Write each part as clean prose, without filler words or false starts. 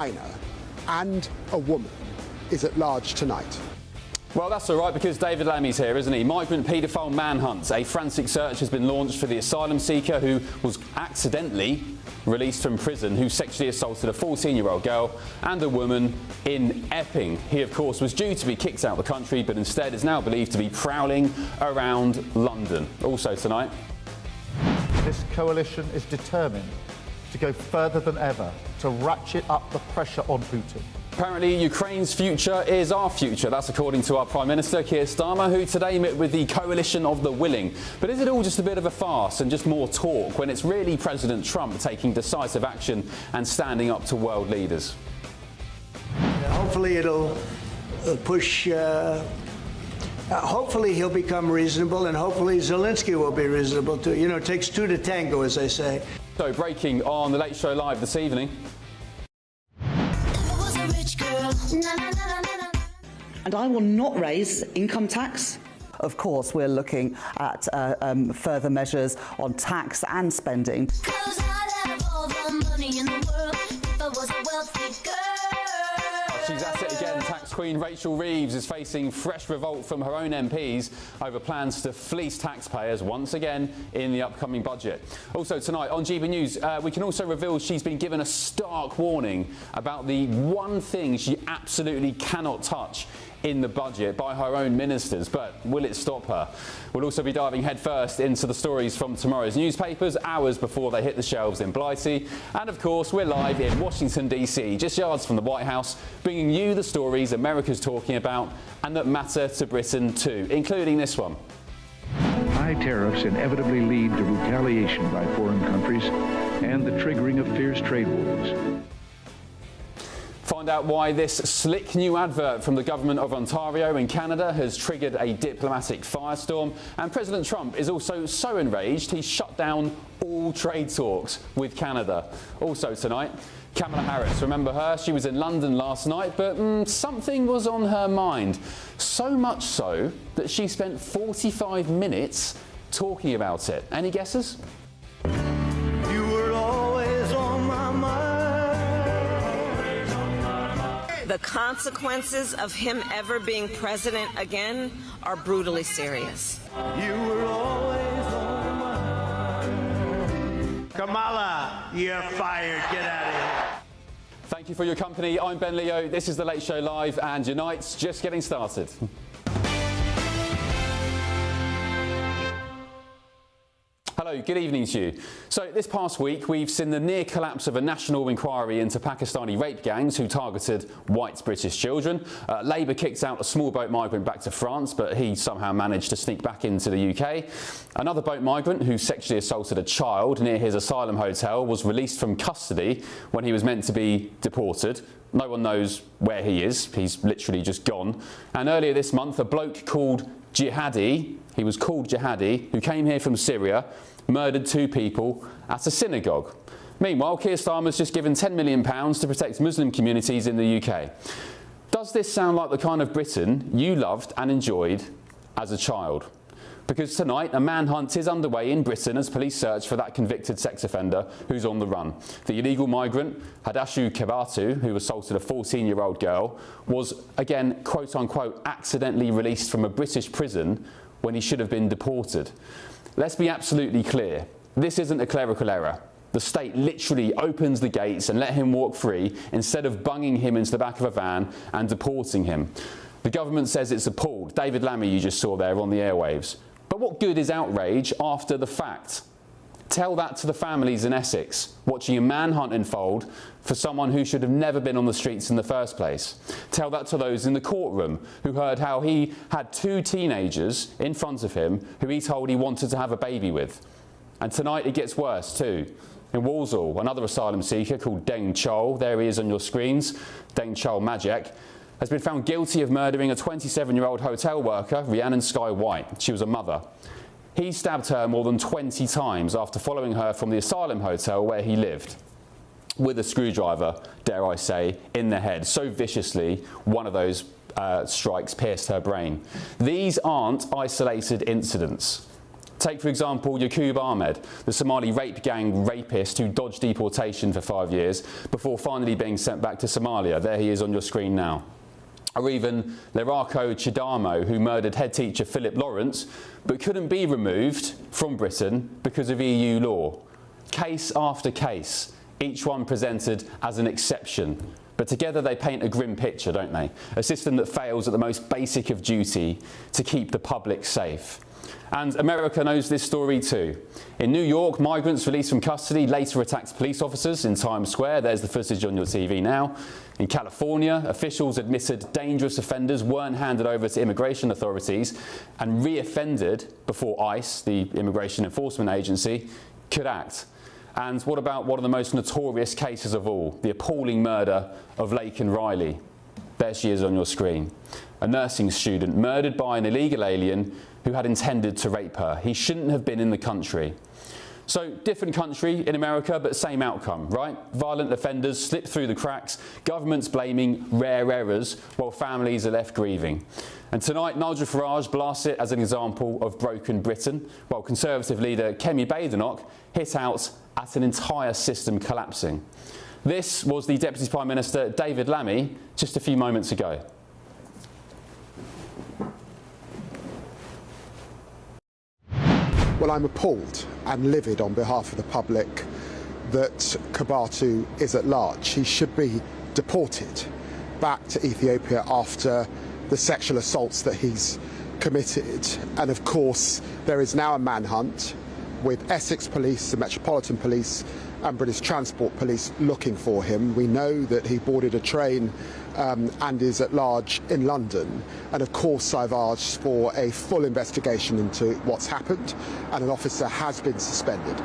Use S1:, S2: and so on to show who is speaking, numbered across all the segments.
S1: minor and a woman is at large tonight.
S2: Well, that's all right, because David Lammy's here, isn't he? Migrant paedophile Manhunt. A forensic search has been launched for the asylum seeker who was accidentally released from prison, who sexually assaulted a 14-year-old girl and a woman in Epping. He, of course, was due to be kicked out of the country, but instead is now believed to be prowling around London. Also tonight,
S3: this coalition is determined to go further than ever to ratchet up the pressure on Putin.
S2: apparently Ukraine's future is our future. That's according to our Prime Minister, Keir Starmer, who today met with the Coalition of the Willing. But is it all just a bit of a farce and just more talk when it's really President Trump taking decisive action and standing up to world leaders?
S4: Hopefully it'll push... hopefully he'll become reasonable, and hopefully Zelensky will be reasonable too. You know, it takes two to tango, as they say.
S2: So, breaking on the Late Show Live this evening.
S5: And I will not raise income tax.
S6: Of course, we're looking at further measures on tax and spending.
S2: She's at it again. Tax Queen Rachel Reeves is facing fresh revolt from her own MPs over plans to fleece taxpayers once again in the upcoming budget. Also tonight on GB News, we can also reveal she's been given a stark warning about the one thing she absolutely cannot touch in the budget by her own ministers. But will it stop her? We'll also be diving headfirst into the stories from tomorrow's newspapers, hours before they hit the shelves in Blighty. And of course, we're live in Washington, D.C., just yards from the White House, bringing you the stories America's talking about and that matter to Britain too, including this one.
S7: High tariffs inevitably lead to retaliation by foreign countries and the triggering of fierce trade wars.
S2: Find out why this slick new advert from the government of Ontario in Canada has triggered a diplomatic firestorm. And President Trump is also so enraged he's shut down all trade talks with Canada. Also tonight, Kamala Harris. Remember her? She was in London last night, but something was on her mind. So much so that she spent 45 minutes talking about it. Any guesses?
S4: You were always on my mind.
S8: The consequences of him ever being president again are brutally serious.
S4: You were always on my mind. Kamala, you're fired. Get out of here.
S2: Thank you for your company. I'm Ben Leo. This is The Late Show Live, and your night's just getting started. Hello, good evening to you. So this past week we've seen the near collapse of a national inquiry into Pakistani rape gangs who targeted white British children. Labour kicked out a small boat migrant back to France, but he somehow managed to sneak back into the UK. Another boat migrant who sexually assaulted a child near his asylum hotel was released from custody when he was meant to be deported. No one knows where he is. He's literally just gone. And earlier this month, a bloke called Jihadi, he was called Jihadi, who came here from Syria, murdered 2 people at a synagogue. Meanwhile, Keir Starmer's just given £10 million to protect Muslim communities in the UK. Does this sound like the kind of Britain you loved and enjoyed as a child? Because tonight, a manhunt is underway in Britain as police search for that convicted sex offender who's on the run. The illegal migrant, Hadashu Kebatu, who assaulted a 14-year-old girl, was, again, quote-unquote, accidentally released from a British prison when he should have been deported. Let's be absolutely clear. This isn't a clerical error. The state literally opens the gates and let him walk free instead of bunging him into the back of a van and deporting him. The government says it's appalled. David Lammy you just saw there on the airwaves. But what good is outrage after the fact? Tell that to the families in Essex, watching a manhunt unfold for someone who should have never been on the streets in the first place. Tell that to those in the courtroom who heard how he had 2 teenagers in front of him who he told he wanted to have a baby with. And tonight it gets worse too. In Walsall, another asylum seeker called Deng Chol, there he is on your screens, Deng Chol Majek, has been found guilty of murdering a 27-year-old hotel worker, Rhiannon Sky White. She was a mother. He stabbed her more than 20 times after following her from the asylum hotel where he lived, with a screwdriver, dare I say, in the head. So viciously, one of those strikes pierced her brain. These aren't isolated incidents. Take, for example, Yaqub Ahmed, the Somali rape gang rapist who dodged deportation for 5 years before finally being sent back to Somalia. There he is on your screen now. Or even Lerako Chidamo, who murdered head teacher Philip Lawrence, but couldn't be removed from Britain because of EU law. Case after case, each one presented as an exception. But together they paint a grim picture, don't they? A system that fails at the most basic of duty to keep the public safe. And America knows this story too. In New York, migrants released from custody later attacked police officers in Times Square. There's the footage on your TV now. In California, officials admitted dangerous offenders weren't handed over to immigration authorities and re-offended before ICE, the Immigration Enforcement Agency, could act. And what about one of the most notorious cases of all, the appalling murder of Laken Riley? There she is on your screen. A nursing student murdered by an illegal alien who had intended to rape her. He shouldn't have been in the country. So, different country in America, but same outcome, right? Violent offenders slip through the cracks, governments blaming rare errors, while families are left grieving. And tonight, Nigel Farage blasts it as an example of broken Britain, while Conservative leader Kemi Badenoch hit out at an entire system collapsing. This was the Deputy Prime Minister David Lammy just a few moments ago.
S1: Well, I'm appalled and livid on behalf of the public that Kobatu is at large. He should be deported back to Ethiopia after the sexual assaults that he's committed. And of course, there is now a manhunt with Essex Police, the Metropolitan Police and British Transport Police looking for him. We know that he boarded a train and is at large in London. And of course I've asked for a full investigation into what's happened, and an officer has been suspended.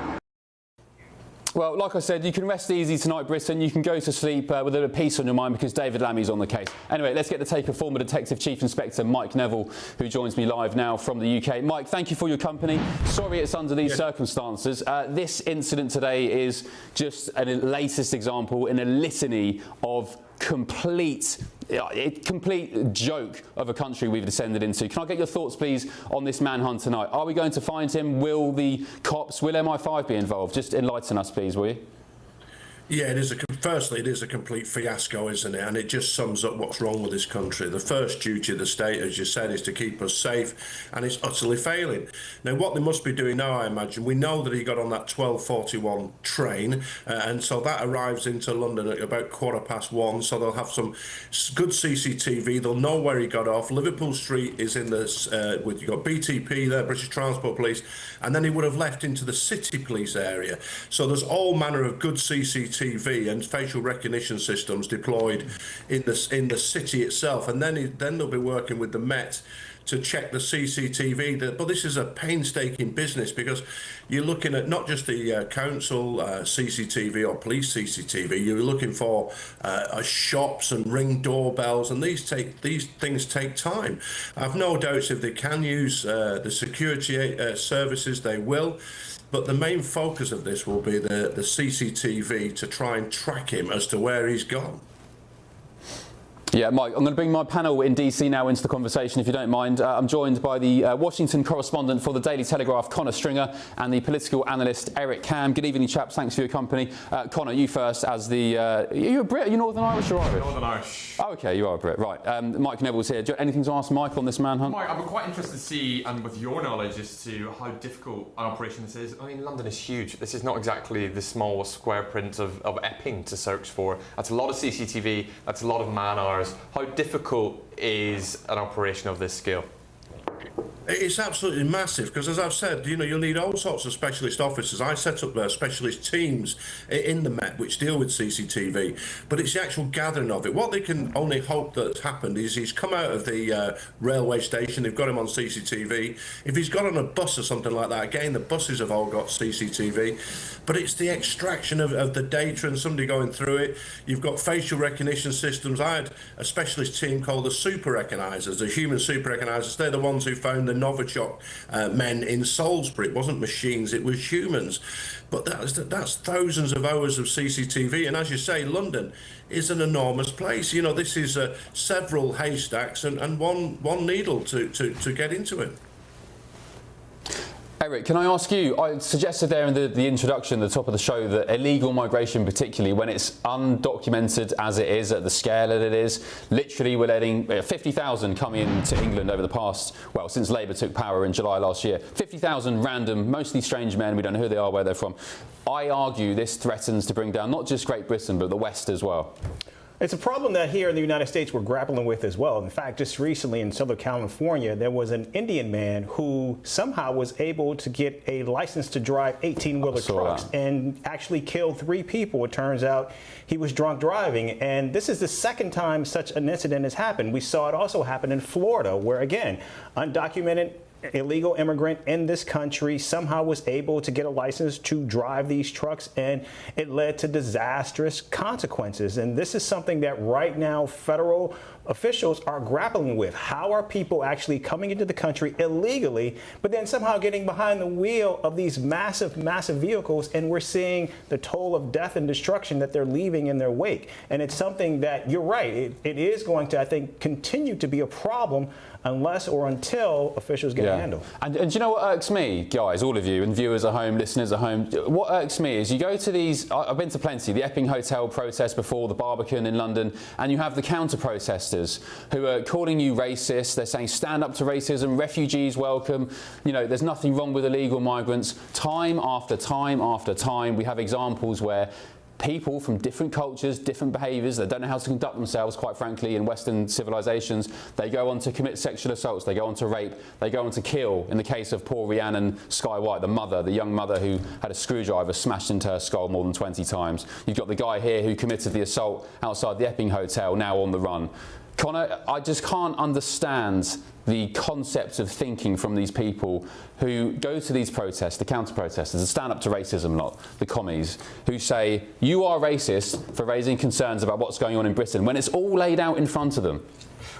S2: Well, like I said, you can rest easy tonight, Britain. You can go to sleep with a bit of peace on your mind because David Lammy's on the case. Anyway, let's get the take of former Detective Chief Inspector Mike Neville, who joins me live now from the UK. Mike, thank you for your company. Sorry it's under these circumstances. This incident today is just a latest example in a litany of complete joke of a country we've descended into. Can I get your thoughts, please, on this manhunt tonight? Are we going to find him? Will the cops, will MI5 be involved? Just enlighten us, please, will you?
S9: Yeah, firstly, it is a complete fiasco, isn't it? And it just sums up what's wrong with this country. The first duty of the state, as you said, is to keep us safe, and it's utterly failing. Now, what they must be doing now, I imagine, we know that he got on that 12:41 train, and so that arrives into London at about 1:15, so they'll have some good CCTV. They'll know where he got off. Liverpool Street is in this, you've got BTP there, British Transport Police, and then he would have left into the City Police area. So there's all manner of good CCTV and facial recognition systems deployed in the city itself, and then they'll be working with the Met to check the CCTV. But this is a painstaking business because you're looking at not just the council CCTV or police CCTV. You're looking for shops and Ring doorbells, and these things take time. I've no doubts if they can use the security services, they will. But the main focus of this will be the CCTV to try and track him as to where he's gone.
S2: Yeah, Mike, I'm going to bring my panel in DC now into the conversation, if you don't mind. I'm joined by the Washington correspondent for the Daily Telegraph, Connor Stringer, and the political analyst, Eric Cam. Good evening, chaps. Thanks for your company. Connor, you first as the... are you a Brit? Are you Northern Irish or Irish? Northern Irish. Oh, OK, you are a Brit. Right. Mike Neville's here. Do you have anything to ask Mike on this manhunt?
S10: Mike, I'm quite interested to see, and with your knowledge, as to how difficult an operation this is. I mean, London is huge. This is not exactly the small square print of Epping to search for. That's a lot of CCTV. That's a lot of man hours. How difficult is an operation of this scale?
S9: It's absolutely massive because, as I've said, you'll need all sorts of specialist officers. I set up specialist teams in the Met which deal with CCTV, but it's the actual gathering of it. What they can only hope that's happened is he's come out of the railway station, they've got him on CCTV. If he's got on a bus or something like that, again, the buses have all got CCTV, but it's the extraction of the data and somebody going through it. You've got facial recognition systems. I had a specialist team called the super recognisers, the human super recognisers. They're the ones who found the Novichok men in Salisbury. It wasn't machines, it was humans. But that's thousands of hours of CCTV. And as you say, London is an enormous place. This is several haystacks and one needle to get into it.
S2: Eric, can I ask you, I suggested there in the introduction, the top of the show, that illegal migration particularly, when it's undocumented as it is, at the scale that it is, literally we're letting 50,000 come into England over the past, well, since Labour took power in July last year. 50,000 random, mostly strange men, we don't know who they are, where they're from. I argue this threatens to bring down not just Great Britain, but the West as well.
S11: It's a problem that here in the United States we're grappling with as well. In fact, just recently in Southern California, there was an Indian man who somehow was able to get a license to drive 18-wheeler trucks and actually killed 3 people. It turns out he was drunk driving. And this is the second time such an incident has happened. We saw it also happen in Florida, where, again, undocumented illegal immigrant in this country somehow was able to get a license to drive these trucks, and it led to disastrous consequences. And this is something that right now federal officials are grappling with. How are people actually coming into the country illegally, but then somehow getting behind the wheel of these massive, massive vehicles, and we're seeing the toll of death and destruction that they're leaving in their wake. And it's something that, you're right, it is going to, I think, continue to be a problem unless or until officials get a handle.
S2: And do you know what irks me, guys, all of you, and viewers at home, listeners at home? What irks me is you go to these, I've been to plenty, the Epping Hotel protest before, the Barbican in London, and you have the counter-protesters who are calling you racist. They're saying stand up to racism, refugees welcome, you know, there's nothing wrong with illegal migrants. Time after time after time, we have examples where people from different cultures, different behaviours, they don't know how to conduct themselves, quite frankly, in Western civilisations. They go on to commit sexual assaults, they go on to rape, they go on to kill. In the case of poor Rhiannon Sky White, the mother, the young mother who had a screwdriver smashed into her skull more than 20 times. You've got the guy here who committed the assault outside the Epping Hotel, now on the run. Connor, I just can't understand the concept of thinking from these people who go to these protests, the counter-protesters, the stand up to racism lot, the commies, who say, you are racist for raising concerns about what's going on in Britain, when it's all laid out in front of them.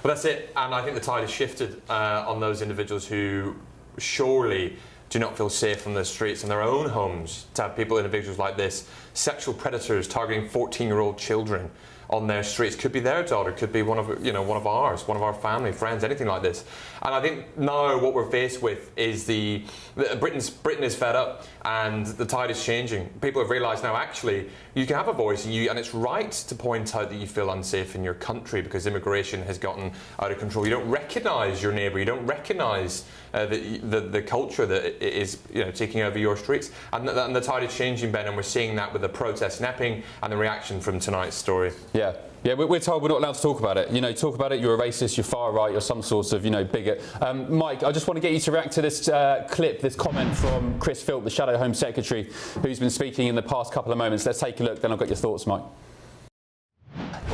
S10: Well, that's it, and I think the tide has shifted on those individuals who surely do not feel safe on the streets in their own homes to have people, individuals like this, sexual predators targeting 14-year-old children on their streets. Could be their daughter, could be one of, you know, one of ours, one of our family, friends, anything like this. And I think now what we're faced with is Britain is fed up and the tide is changing. People have realised now actually you can have a voice, and it's right to point out that you feel unsafe in your country because immigration has gotten out of control. You don't recognise your neighbour, you don't recognise the culture that is, you know, taking over your streets. And the tide is changing, Ben, and we're seeing that with the protests in Epping and the reaction from tonight's story.
S2: Yeah, we're told we're not allowed to talk about it. You know, talk about it, you're a racist, you're far right, you're some sort of, you know, bigot. Mike, I just want to get you to react to this clip, this comment from Chris Philp, the Shadow Home Secretary, who's been speaking in the past couple of moments. Let's take a look, then I'll get your thoughts, Mike.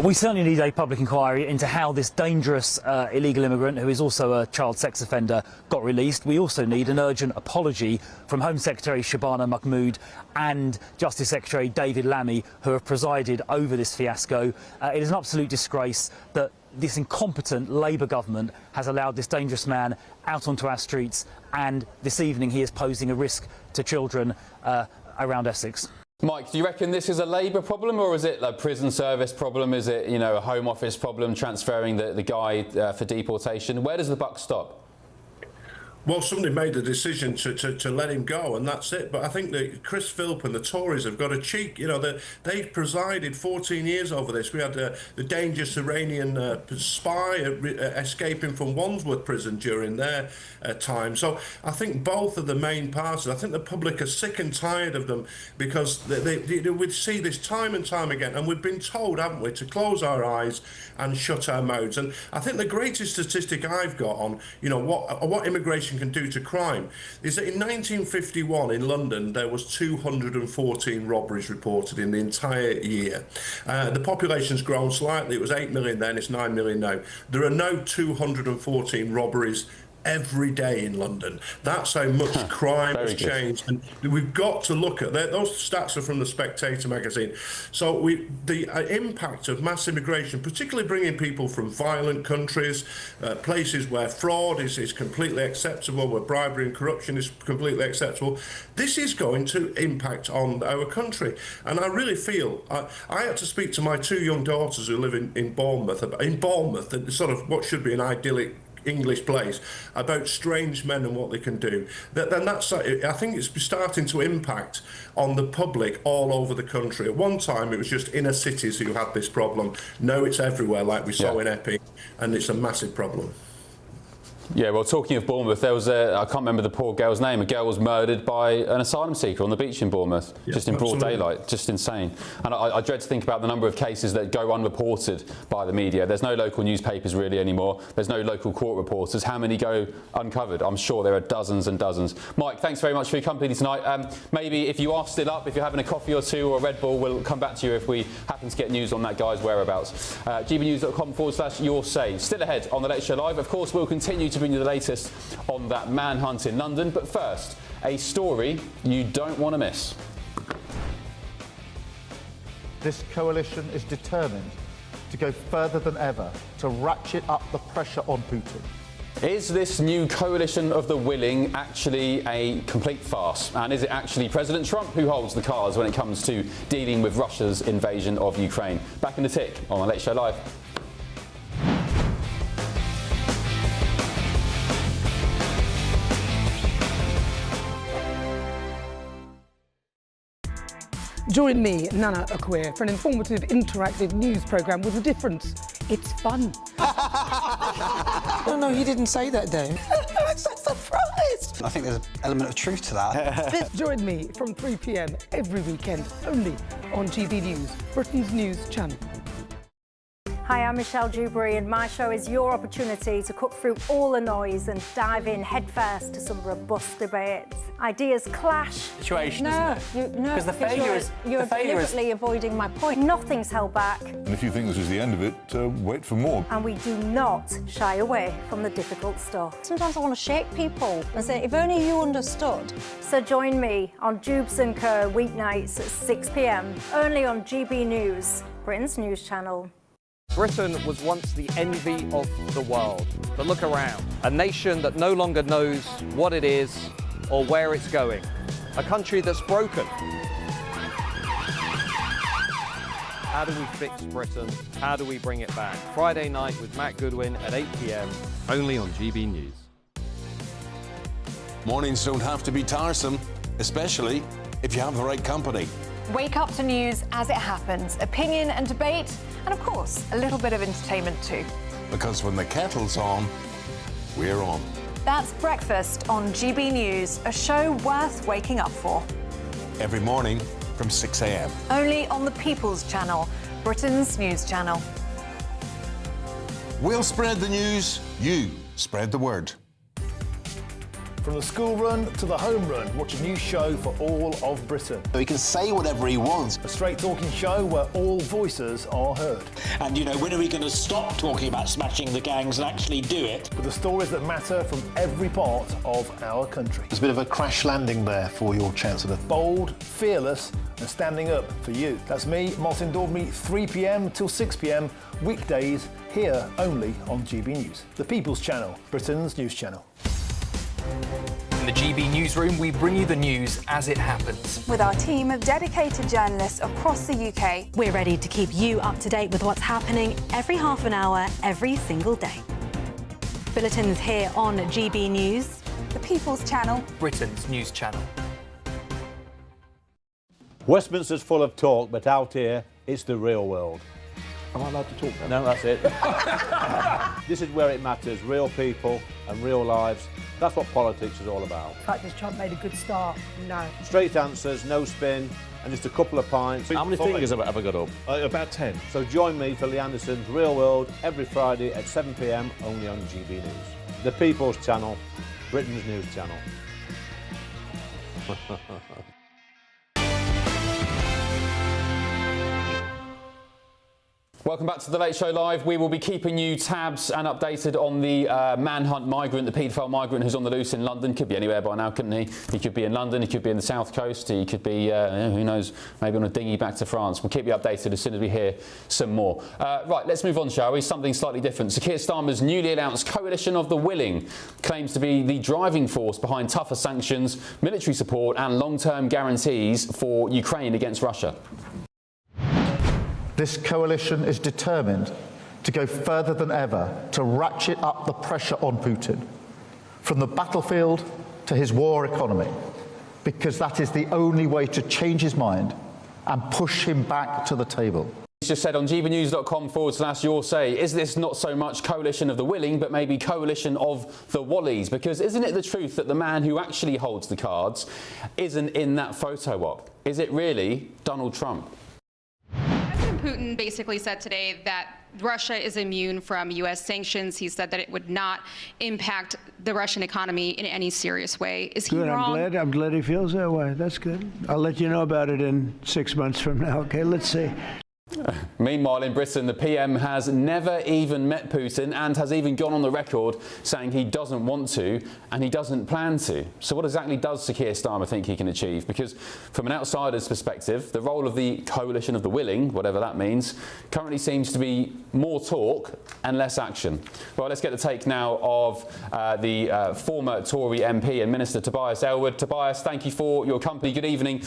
S12: We certainly need a public inquiry into how this dangerous illegal immigrant, who is also a child sex offender, got released. We also need an urgent apology from Home Secretary Shabana Mahmood and Justice Secretary David Lammy, who have presided over this fiasco. It is an absolute disgrace that this incompetent Labour government has allowed this dangerous man out onto our streets, and this evening he is posing a risk to children around Essex.
S2: Mike, do you reckon this is a Labour problem, or is it a prison service problem? Is it, you know, a Home Office problem, transferring the guy for deportation? Where does the buck stop?
S9: Well, somebody made the decision to let him go, and that's it. But I think that Chris Philp and the Tories have got a cheek. You know, they've presided 14 years over this. We had the dangerous Iranian spy escaping from Wandsworth prison during their time. So I think both are the main parties. I think the public are sick and tired of them because we see this time and time again, and we've been told, haven't we, to close our eyes and shut our mouths. And I think the greatest statistic I've got on, you know, what immigration can do to crime is that in 1951 in London there was 214 robberies reported in the entire year. The population's grown slightly. It was 8 million then, it's 9 million now. There are now 214 robberies every day in London. That's how much crime has changed, and we've got to look at that. Those stats are from the Spectator magazine. So the impact of mass immigration, particularly bringing people from violent countries, places where fraud is completely acceptable, where bribery and corruption is completely acceptable, this is going to impact on our country. And I really feel I had to speak to my 2 young daughters who live in Bournemouth, and sort of what should be an idyllic English place about strange men and what they can do, then that's, I think it's starting to impact on the public all over the country. At one time it was just inner cities who had this problem. Now it's everywhere, like we saw in Epping, and it's a massive problem.
S2: Yeah, well, talking of Bournemouth, there was I can't remember the poor girl's name. A girl was murdered by an asylum seeker on the beach in Bournemouth, just in broad daylight. Just insane. And I dread to think about the number of cases that go unreported by the media. There's no local newspapers really anymore. There's no local court reporters. How many go uncovered? I'm sure there are dozens and dozens. Mike, thanks very much for your company tonight. Maybe if you are still up, if you're having a coffee or two or a Red Bull, we'll come back to you if we happen to get news on that guy's whereabouts. gbnews.com/your say. Still ahead on the Late Show Live. Of course, we'll continue to bring you the latest on that manhunt in London. But first, a story you don't want to miss.
S3: This coalition is determined to go further than ever to ratchet up the pressure on Putin.
S2: Is this new coalition of the willing actually a complete farce? And is it actually President Trump who holds the cards when it comes to dealing with Russia's invasion of Ukraine? Back in the tick on the Late Show Live.
S13: Join me, Nana Akweer, for an informative, interactive news programme with a difference. It's fun.
S14: No, he didn't say that, Dave.
S13: I'm so surprised.
S14: I think there's an element of truth to that.
S13: Join me from 3 p.m. every weekend, only on GB News, Britain's news channel.
S15: Hi, I'm Michelle Dewberry, and my show is your opportunity to cut through all the noise and dive in headfirst to some robust debates. Ideas clash.
S16: Situation, isn't it?
S15: Because
S16: the failure is
S15: you're deliberately avoiding my point. Nothing's held back.
S17: And if you think this is the end of it, wait for more.
S15: And we do not shy away from the difficult stuff. Sometimes I want to shake people and say, if only you understood. So join me on Jubes & Co. weeknights at 6 p.m. only on GB News, Britain's news channel.
S18: Britain was once the envy of the world. But look around. A nation that no longer knows what it is or where it's going. A country that's broken. How do we fix Britain? How do we bring it back? Friday night with Matt Goodwin at 8 p.m. only on GB News.
S19: Mornings don't have to be tiresome, especially if you have the right company.
S20: Wake up to news as it happens, opinion and debate, and of course, a little bit of entertainment too.
S19: Because when the kettle's on, we're on.
S20: That's Breakfast on GB News, a show worth waking up for.
S19: Every morning from 6 a.m.
S20: Only on the People's Channel, Britain's news channel.
S19: We'll spread the news, you spread the word.
S21: From the school run to the home run, watch a new show for all of Britain.
S22: He can say whatever he wants.
S21: A straight-talking show where all voices are heard.
S23: And, you know, when are we going to stop talking about smashing the gangs and actually do it?
S21: With the stories that matter from every part of our country.
S22: There's a bit of a crash landing there for your Chancellor.
S21: Bold, fearless and standing up for you. That's me, Martin Daubney, 3 p.m. till 6 p.m. weekdays, here only on GB News. The People's Channel, Britain's news channel.
S24: In the GB Newsroom, we bring you the news as it happens.
S25: With our team of dedicated journalists across the UK,
S26: we're ready to keep you up to date with what's happening every half an hour, every single day. Bulletins here on GB News.
S25: The People's Channel,
S24: Britain's news channel.
S27: Westminster's full of talk, but out here, it's the real world.
S3: Am I allowed to talk now?
S27: No, that's it. This is where it matters, real people and real lives. That's what politics is all about.
S13: In fact, has Trump made a good start? No.
S27: Straight answers, no spin, and just a couple of pints. How many fingers have I got up?
S3: About 10.
S27: So join me for Lee Anderson's Real World every Friday at 7 p.m. only on GB News. The People's Channel, Britain's news channel.
S2: Welcome back to the Late Show Live. We will be keeping you tabs and updated on the Manhunt migrant, the paedophile migrant who's on the loose in London. Could be anywhere by now, couldn't he? He could be in London, he could be in the south coast, he could be, who knows, maybe on a dinghy back to France. We'll keep you updated as soon as we hear some more. Right, let's move on, shall we? Something slightly different. Sir Keir Starmer's newly announced coalition of the willing claims to be the driving force behind tougher sanctions, military support and long-term guarantees for Ukraine against Russia.
S3: This coalition is determined to go further than ever to ratchet up the pressure on Putin, from the battlefield to his war economy, because that is the only way to change his mind and push him back to the table.
S2: He's just said on gbnews.com/your say, is this not so much coalition of the willing, but maybe coalition of the Wallies? Because isn't it the truth that the man who actually holds the cards isn't in that photo op? Is it really Donald Trump?
S1: President Putin basically said today that Russia is immune from U.S. sanctions. He said that it would not impact the Russian economy in any serious way. Is he
S4: good.
S1: wrong?
S4: I'm glad he feels that way. That's good. I'll let you know about it in 6 months from now. Okay, let's see.
S2: Meanwhile, in Britain, the PM has never even met Putin and has even gone on the record saying he doesn't want to and he doesn't plan to. So what exactly does Sir Keir Starmer think he can achieve? Because from an outsider's perspective, the role of the coalition of the willing, whatever that means, currently seems to be more talk and less action. Well, let's get the take now of the former Tory MP and Minister Tobias Ellwood. Tobias, thank you for your company. Good evening.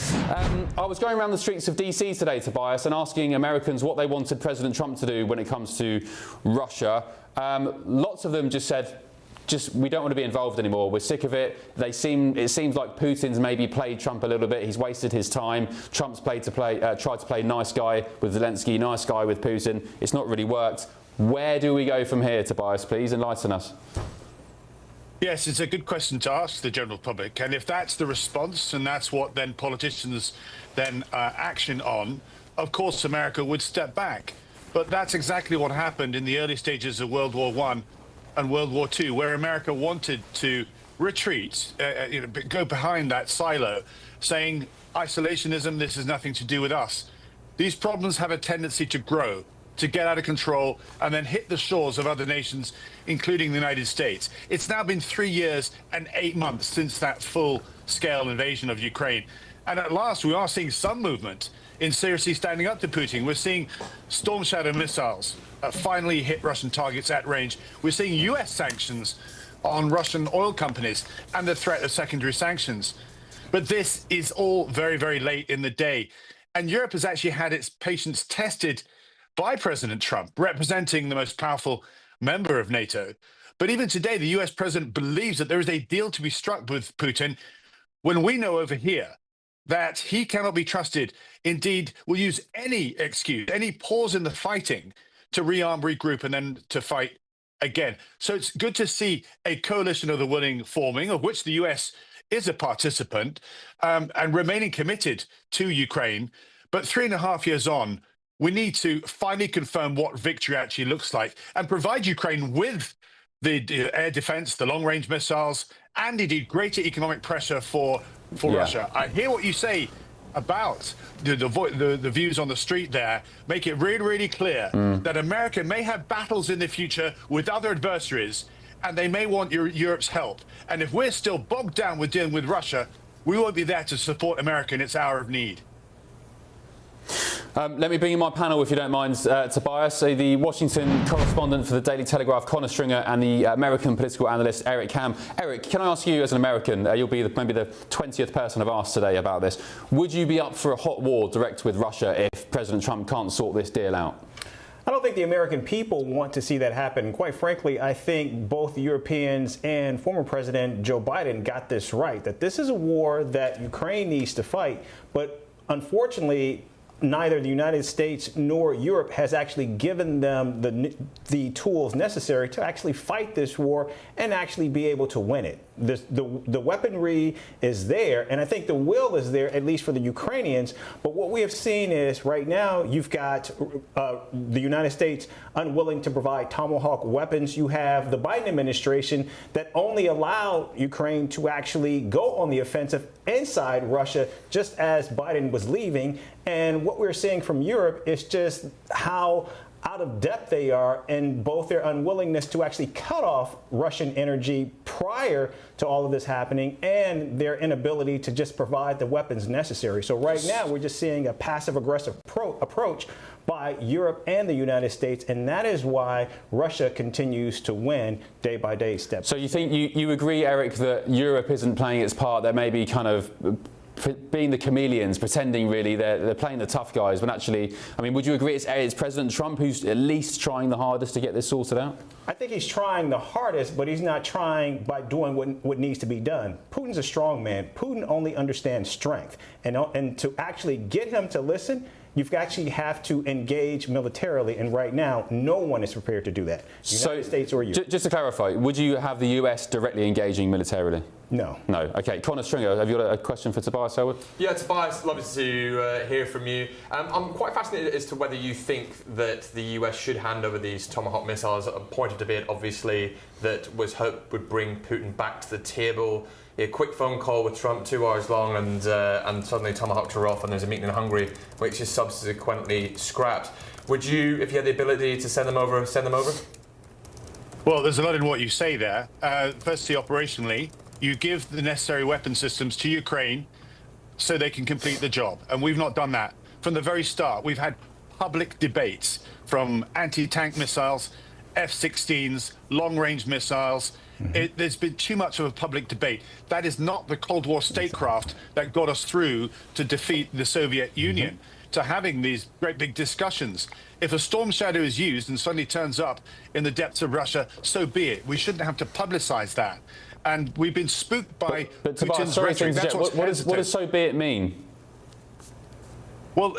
S2: I was going around the streets of DC today, Tobias, and asking Americans what they wanted President Trump to do when it comes to Russia. Lots of them just said, we don't want to be involved anymore. We're sick of it. It seems like Putin's maybe played Trump a little bit. He's wasted his time. Trump's tried to play nice guy with Zelensky, nice guy with Putin. It's not really worked. Where do we go from here, Tobias? Please enlighten us.
S5: Yes, it's a good question to ask the general public. And if that's the response and that's what then politicians then action on, of course, America would step back. But that's exactly what happened in the early stages of World War I and World War II, where America wanted to retreat, go behind that silo, saying, isolationism, this has nothing to do with us. These problems have a tendency to grow, to get out of control, and then hit the shores of other nations, including the United States. It's now been 3 years and 8 months since that full-scale invasion of Ukraine. And at last, we are seeing some movement in seriously standing up to Putin. We're seeing Storm Shadow missiles finally hit Russian targets at range. We're seeing US sanctions on Russian oil companies and the threat of secondary sanctions. But this is all very, very late in the day. And Europe has actually had its patience tested by President Trump, representing the most powerful member of NATO. But even today, the US president believes that there is a deal to be struck with Putin, when we know over here that he cannot be trusted, indeed will use any excuse, any pause in the fighting to rearm, regroup, and then to fight again. So it's good to see a coalition of the willing forming, of which the US is a participant, and remaining committed to Ukraine. But 3.5 years on, we need to finally confirm what victory actually looks like and provide Ukraine with the air defense, the long-range missiles, and indeed greater economic pressure for Russia. I hear what you say about the views on the street there. Make it really, really clear that America may have battles in the future with other adversaries, and they may want Europe's help. And if we're still bogged down with dealing with Russia, we won't be there to support America in its hour of need.
S2: Let me bring in my panel, if you don't mind, Tobias. The Washington correspondent for the Daily Telegraph, Connor Stringer, and the American political analyst, Eric Ham. Eric, can I ask you, as an American, you'll be maybe the 20th person I've asked today about this. Would you be up for a hot war direct with Russia if President Trump can't sort this deal out?
S11: I don't think the American people want to see that happen. Quite frankly, I think both Europeans and former President Joe Biden got this right, that this is a war that Ukraine needs to fight. But unfortunately, neither the United States nor Europe has actually given them the tools necessary to actually fight this war and actually be able to win it. The weaponry is there, and I think the will is there, at least for the Ukrainians. But what we have seen is right now you've got the United States unwilling to provide Tomahawk weapons. You have the Biden administration that only allowed Ukraine to actually go on the offensive inside Russia just as Biden was leaving. And what we're seeing from Europe is just how out of depth they are in both their unwillingness to actually cut off Russian energy prior to all of this happening and their inability to just provide the weapons necessary. So right now we're just seeing a passive-aggressive approach by Europe and the United States, and that is why Russia continues to win day by day, step.
S2: So you think you agree, Eric, that Europe isn't playing its part? There may be kind of being the chameleons, pretending really they're playing the tough guys, when actually, I mean, would you agree it's President Trump who's at least trying the hardest to get this sorted out?
S11: I think he's trying the hardest, but he's not trying by doing what needs to be done. Putin's a strong man. Putin only understands strength. And to actually get him to listen, you actually have to engage militarily, and right now, no one is prepared to do that. The United States or you.
S2: Just to clarify, would you have the US directly engaging militarily?
S11: No.
S2: No. Okay. Connor Stringer, have you got a question for Tobias Elwood?
S6: Yeah, Tobias, lovely to hear from you. I'm quite fascinated as to whether you think that the US should hand over these Tomahawk missiles. A point of debate, obviously, that was hoped would bring Putin back to the table. A quick phone call with Trump, 2 hours long, and suddenly Tomahawks are off, and there's a meeting in Hungary, which is subsequently scrapped. Would you, if you had the ability to send them over, send them over?
S5: Well, there's a lot in what you say there. Firstly, operationally, you give the necessary weapon systems to Ukraine so they can complete the job, and we've not done that. From the very start, we've had public debates from anti-tank missiles, F-16s, long-range missiles. There's been too much of a public debate. That is not the Cold War statecraft that got us through to defeat the Soviet Union, to having these great big discussions. If a storm shadow is used and suddenly turns up in the depths of Russia, so be it. We shouldn't have to publicize that. And we've been spooked by Putin's rhetoric.
S2: What does so be it mean?
S5: Well,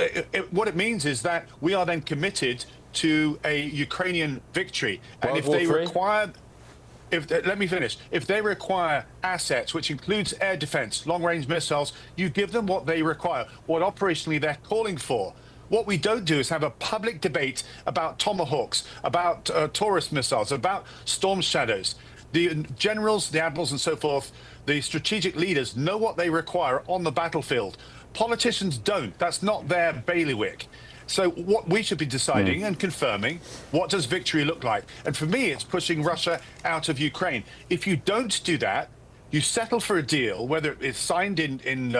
S5: what it means is that we are then committed to a Ukrainian victory. And if they require... let me finish. If they require assets, which includes air defense, long-range missiles, you give them what they require, what operationally they're calling for. What we don't do is have a public debate about Tomahawks, about Taurus missiles, about Storm Shadows. The generals, the admirals and so forth, the strategic leaders know what they require on the battlefield. Politicians don't. That's not their bailiwick. So what we should be deciding and confirming, what does victory look like? And for me, it's pushing Russia out of Ukraine. If you don't do that, you settle for a deal, whether it's signed in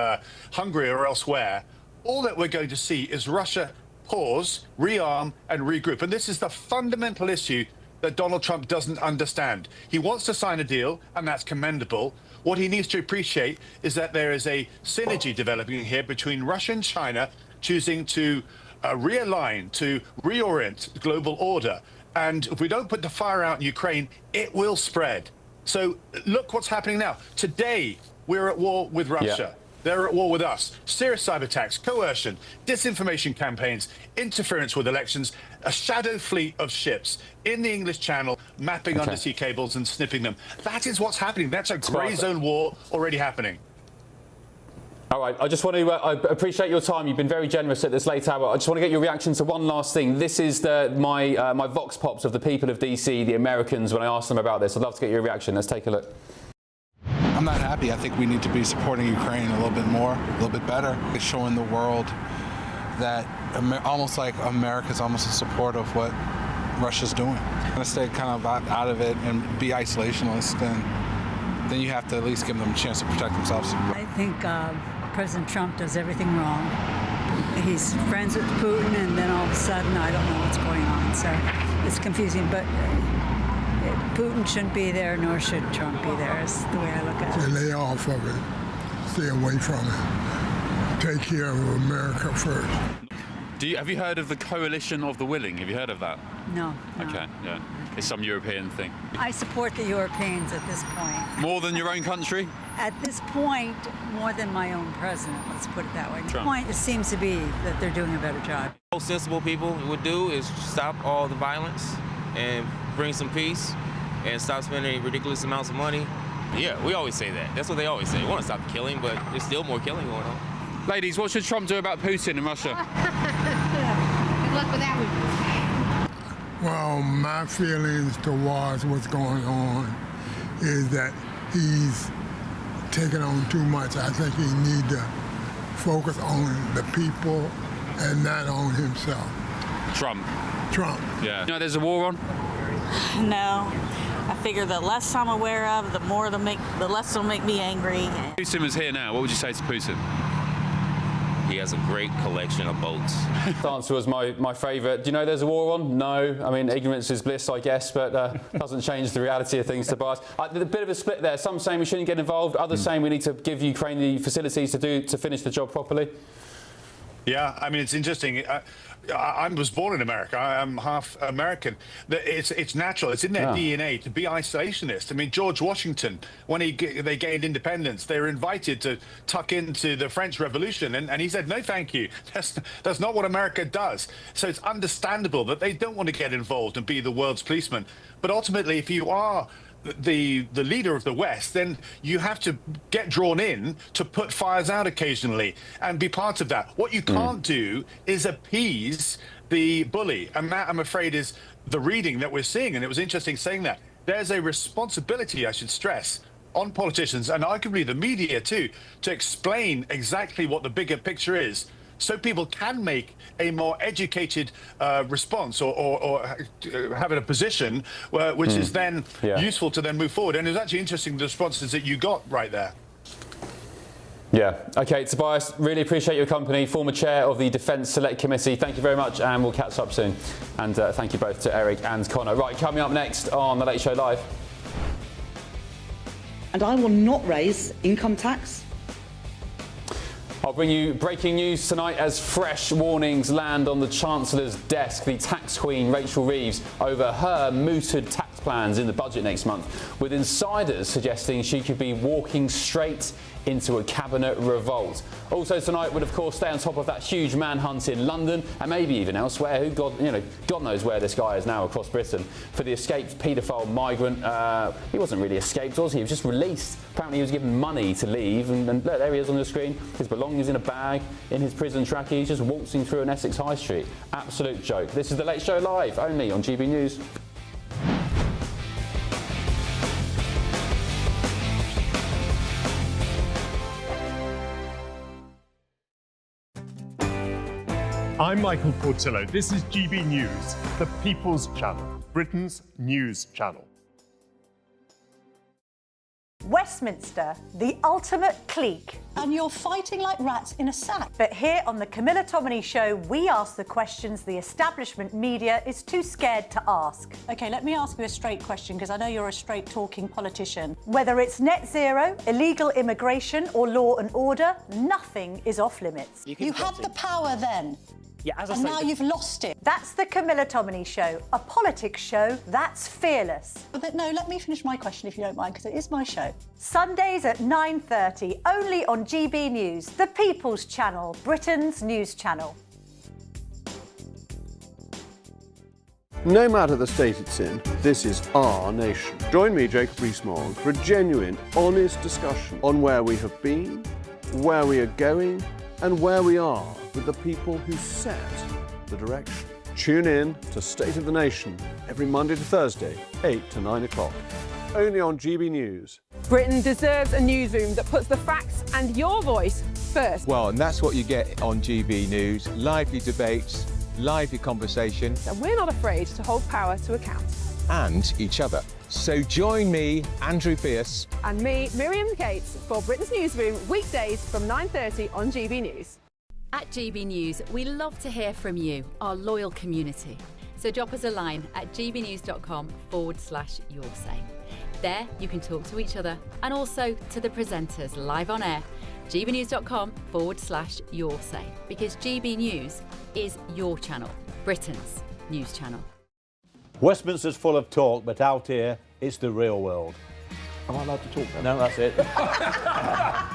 S5: Hungary or elsewhere, all that we're going to see is Russia pause, rearm and regroup. And this is the fundamental issue that Donald Trump doesn't understand. He wants to sign a deal, and that's commendable. What he needs to appreciate is that there is a synergy developing here between Russia and China choosing to realign, to reorient the global order. And if we don't put the fire out in Ukraine, it will spread. So look what's happening now. Today, we're at war with Russia. Yeah. They're at war with us. Serious cyber attacks, coercion, disinformation campaigns, interference with elections, a shadow fleet of ships in the English Channel, mapping undersea cables and sniffing them. That is what's happening. That's a grey zone war already happening.
S2: All right, I just want to I appreciate your time. You've been very generous at this late hour. I just want to get your reaction to one last thing. This is my vox pops of the people of DC, the Americans, when I asked them about this. I'd love to get your reaction. Let's take a look.
S7: I'm not happy. I think we need to be supporting Ukraine a little bit more, a little bit better. It's showing the world that almost like America's almost in support of what Russia's doing. I'm going to stay kind of out of it and be isolationist, and then you have to at least give them a chance to protect themselves.
S8: I think President Trump does everything wrong. He's friends with Putin, and then all of a sudden, I don't know what's going on. So it's confusing, but Putin shouldn't be there, nor should Trump be there, is the way I look at it.
S9: So lay off of it. Stay away from it. Take care of America first.
S10: Have you heard of the Coalition of the Willing? Have you heard of that?
S8: No.
S10: Okay, yeah. It's some European thing.
S8: I support the Europeans at this point.
S10: More than your own country?
S8: At this point, more than my own president, let's put it that way. At this point, it seems to be that they're doing a better job.
S12: What sensible people would do is stop all the violence and bring some peace and stop spending ridiculous amounts of money. Yeah, we always say that. That's what they always say. We want to stop the killing, but there's still more killing going on.
S10: Ladies, what should Trump do about Putin in Russia?
S8: Good luck with that one.
S9: Well, my feelings towards what's going on is that he's taking on too much. I think he needs to focus on the people and not on himself.
S10: Trump.
S9: Yeah.
S10: You know there's a war on?
S16: No. I figure the less I'm aware of, the less it'll make me angry.
S10: Putin was here now. What would you say to Putin?
S12: He has a great collection of boats.
S2: The answer was my favourite. Do you know there's a war on? No. I mean, ignorance is bliss, I guess, but doesn't change the reality of things, Tobias. There's a bit of a split there. Some saying we shouldn't get involved, others saying we need to give Ukraine the facilities to finish the job properly.
S5: Yeah, I mean, it's interesting. I was born in America. I'm half American. It's natural. It's in their DNA to be isolationist. I mean, George Washington, when they gained independence, they were invited to tuck into the French Revolution, and he said, no, thank you. That's not what America does. So it's understandable that they don't want to get involved and be the world's policeman. But ultimately, if you are the leader of the West, then you have to get drawn in to put fires out occasionally and be part of that. What you can't do is appease the bully, and that, I'm afraid, is the reading that we're seeing. And it was interesting saying that. There's a responsibility, I should stress, on politicians and arguably the media too, to explain exactly what the bigger picture is, so people can make a more educated response or having a position which is then useful to then move forward. And it was actually interesting, the responses that you got right there.
S2: Yeah. OK, Tobias, really appreciate your company. Former chair of the Defence Select Committee. Thank you very much, and we'll catch up soon. And thank you both to Eric and Connor. Right, coming up next on The Late Show Live.
S14: And I will not raise income tax.
S2: I'll bring you breaking news tonight as fresh warnings land on the Chancellor's desk. The tax queen, Rachel Reeves, over her mooted tax plans in the budget next month, with insiders suggesting she could be walking straight into a cabinet revolt. Also tonight, we'll of course stay on top of that huge manhunt in London and maybe even elsewhere. God knows where this guy is now across Britain, for the escaped paedophile migrant. He wasn't really escaped, was he? He was just released. Apparently he was given money to leave, and look, there he is on the screen. His belongings in a bag, in his prison trackie. He's just waltzing through an Essex high street. Absolute joke. This is The Late Show Live, only on GB News.
S15: I'm Michael Portillo. This is GB News, the People's Channel, Britain's news channel.
S17: Westminster, the ultimate clique. And you're fighting like rats in a sack. But here on the Camilla Tominey Show, we ask the questions the establishment media is too scared to ask.
S18: OK, let me ask you a straight question, because I know you're a straight-talking politician.
S17: Whether it's net zero, illegal immigration or law and order, nothing is off limits.
S18: You had the power then.
S17: Yeah, as I
S18: and
S17: say,
S18: now you've lost it.
S17: That's the Camilla Tominey Show, a politics show that's fearless.
S18: But no, let me finish my question if you don't mind, because it is my show.
S17: Sundays at 9:30, only on GB News, the People's Channel, Britain's news channel.
S27: No matter the state it's in, this is our nation. Join me, Jacob Rees-Mogg, for a genuine, honest discussion on where we have been, where we are going, and where we are with the people who set the direction. Tune in to State of the Nation every Monday to Thursday, 8 to 9 o'clock. Only on GB News.
S13: Britain deserves a newsroom that puts the facts and your voice first.
S19: Well, and that's what you get on GB News. Lively debates, lively conversation.
S13: And we're not afraid to hold power to account.
S19: And each other. So join me, Andrew Pierce.
S13: And me, Miriam Gates, for Britain's Newsroom, weekdays from 9:30 on GB News.
S20: At GB News, we love to hear from you, our loyal community. So drop us a line at gbnews.com/yoursay. There you can talk to each other and also to the presenters live on air. gbnews.com/yoursay, because GB News is your channel, Britain's news channel.
S27: Westminster's full of talk, but out here, it's the real world. Am I allowed to talk now? No, that's it.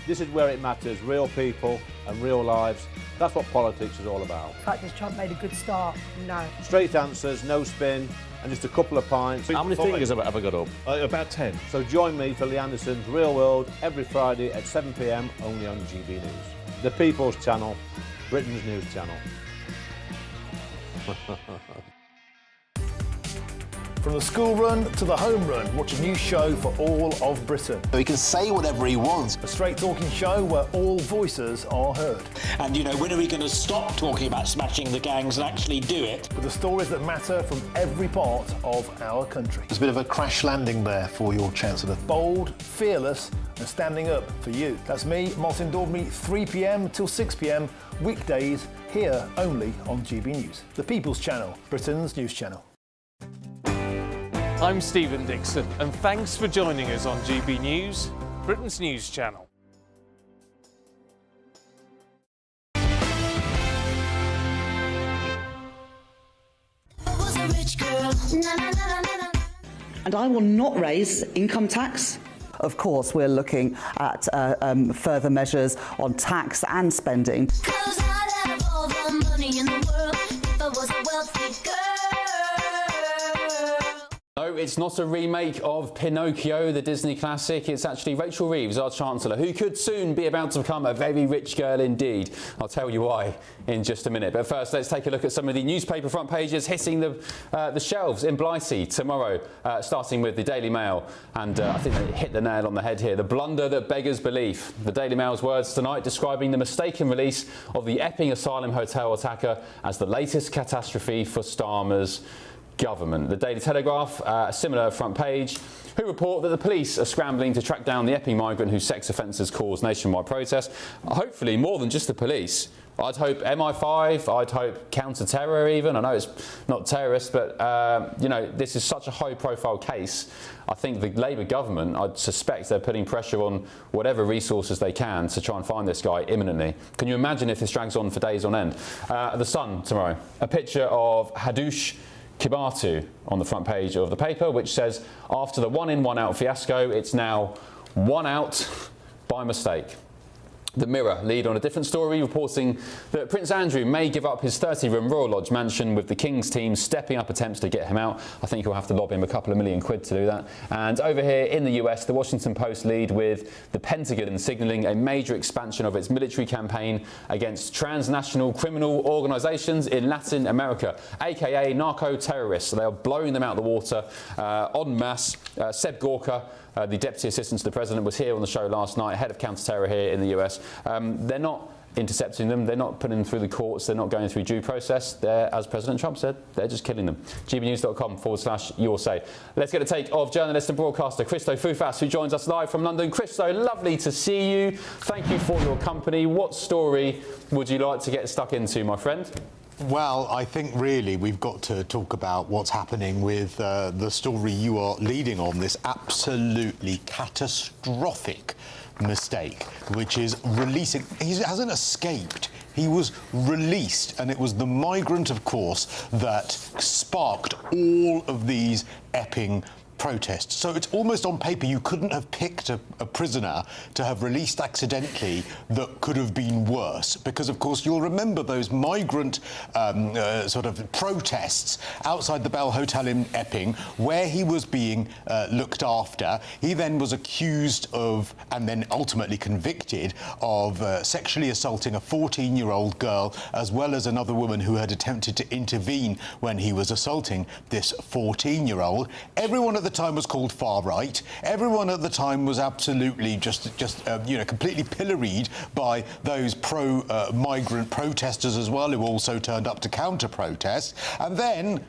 S27: This is where it matters, real people and real lives. That's what politics is all about.
S13: In fact, has Trump made a good start? No.
S27: Straight answers, no spin, and just a couple of pints. How many fingers have I got up?
S15: About 10.
S27: So join me for Lee Anderson's Real World every Friday at 7 p.m. only on GB News. The People's Channel, Britain's news channel.
S3: From the school run to the home run, watch a new show for all of Britain.
S21: So he can say whatever he wants.
S3: A straight talking show where all voices are heard.
S21: And, you know, when are we going to stop talking about smashing the gangs and actually do it?
S3: With the stories that matter from every part of our country.
S22: There's a bit of a crash landing there for your Chancellor.
S3: Bold, fearless and standing up for you. That's me, Martin Daubney, 3 p.m. till 6 p.m, weekdays, here only on GB News. The People's Channel, Britain's news channel.
S23: I'm Stephen Dixon, and thanks for joining us on GB News, Britain's news channel.
S14: And I will not raise income tax. Of course, we're looking at further measures on tax and spending.
S2: No, it's not a remake of Pinocchio, the Disney classic. It's actually Rachel Reeves, our Chancellor, who could soon be about to become a very rich girl indeed. I'll tell you why in just a minute. But first, let's take a look at some of the newspaper front pages hitting the shelves in Blighty tomorrow, starting with the Daily Mail. And I think they hit the nail on the head here. The blunder that beggars belief. The Daily Mail's words tonight describing the mistaken release of the Epping Asylum Hotel attacker as the latest catastrophe for Starmer's government. The Daily Telegraph, a similar front page, who report that the police are scrambling to track down the Epping migrant whose sex offences caused nationwide protests. Hopefully more than just the police. I'd hope MI5, I'd hope counter-terror even. I know it's not terrorist, but you know, this is such a high-profile case. I think the Labour government, I'd suspect they're putting pressure on whatever resources they can to try and find this guy imminently. Can you imagine if this drags on for days on end? The Sun tomorrow, a picture of Hadush Kibatu on the front page of the paper, which says, after the one-in, one-out fiasco, it's now one out by mistake. The Mirror lead on a different story, reporting that Prince Andrew may give up his 30-room Royal Lodge mansion, with the King's team stepping up attempts to get him out. I think he'll have to lob him a couple of million quid to do that. And over here in the US, the Washington Post lead with the Pentagon signalling a major expansion of its military campaign against transnational criminal organisations in Latin America, aka narco-terrorists. So they are blowing them out of the water en masse. Seb Gorka, the Deputy Assistant to the President, was here on the show last night, head of counter-terror here in the US. They're not intercepting them, they're not putting them through the courts, they're not going through due process. They're, as President Trump said, they're just killing them. gbnews.com/your say. Let's get a take of journalist and broadcaster Christo Fufas, who joins us live from London. Christo, lovely to see you. Thank you for your company. What story would you like to get stuck into, my friend?
S22: Well, I think really we've got to talk about what's happening with the story you are leading on, this absolutely catastrophic mistake, which is releasing. He hasn't escaped. He was released, and it was the migrant, of course, that sparked all of these Epping protests. So it's almost on paper you couldn't have picked a prisoner to have released accidentally that could have been worse, because of course you'll remember those migrant sort of protests outside the Bell Hotel in Epping, where he was being looked after. He then was accused of, and then ultimately convicted of, sexually assaulting a 14-year-old girl, as well as another woman who had attempted to intervene when he was assaulting this 14-year-old. Everyone at the time was called far right. Everyone at the time was absolutely just you know, completely pilloried by those pro-migrant protesters as well, who also turned up to counter-protest. And then,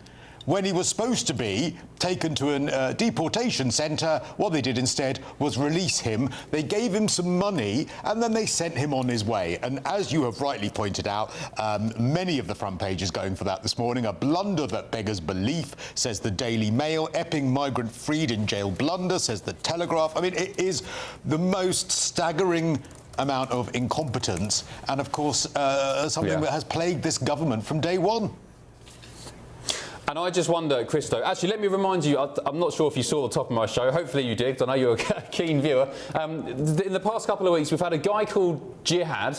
S22: when he was supposed to be taken to a deportation centre, what they did instead was release him. They gave him some money, and then they sent him on his way. And as you have rightly pointed out, many of the front pages going for that this morning. A blunder that beggars belief, says the Daily Mail. Epping migrant freed in jail blunder, says the Telegraph. I mean, it is the most staggering amount of incompetence, and of course something that has plagued this government from day one.
S2: And I just wonder, Christo, actually, let me remind you, I'm not sure if you saw the top of my show. Hopefully you did, 'cause I know you're a keen viewer. In the past couple of weeks, we've had a guy called Jihad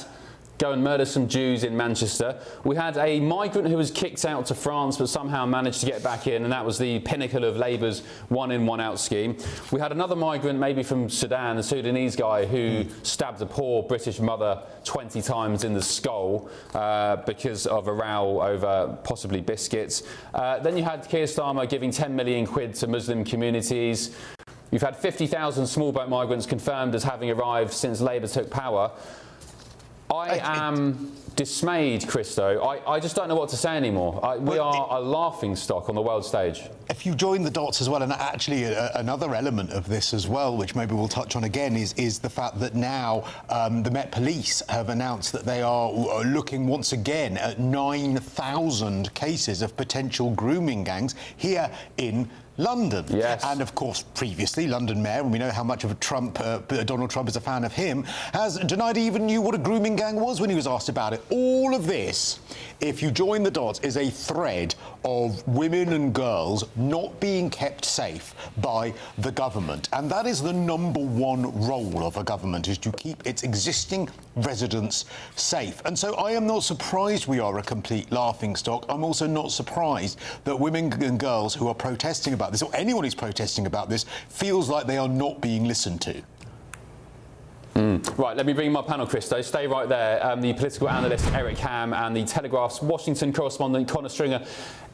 S2: go and murder some Jews in Manchester. We had a migrant who was kicked out to France but somehow managed to get back in, and that was the pinnacle of Labour's one-in, one-out scheme. We had another migrant, maybe from Sudan, a Sudanese guy who stabbed a poor British mother 20 times in the skull because of a row over possibly biscuits. Then you had Keir Starmer giving 10 million quid to Muslim communities. You've had 50,000 small boat migrants confirmed as having arrived since Labour took power. I am dismayed, Christo. I just don't know what to say anymore. We are a laughing stock on the world stage.
S22: If you join the dots as well, and actually another element of this as well, which maybe we'll touch on again, is the fact that now the Met Police have announced that they are looking once again at 9,000 cases of potential grooming gangs here in London.
S2: Yes.
S22: And of course, previously, London Mayor, and we know how much of a Donald Trump is a fan of him, has denied he even knew what a grooming gang was when he was asked about it. All of this, if you join the dots, is a thread of women and girls not being kept safe by the government. And that is the #1 role of a government, is to keep its existing residents safe. And so I am not surprised we are a complete laughingstock. I'm also not surprised that women and girls who are protesting about this, or anyone who's protesting about this, feels like they are not being listened to.
S2: Right, let me bring my panel, Christo. Stay right there. The political analyst Eric Ham and the Telegraph's Washington correspondent Connor Stringer.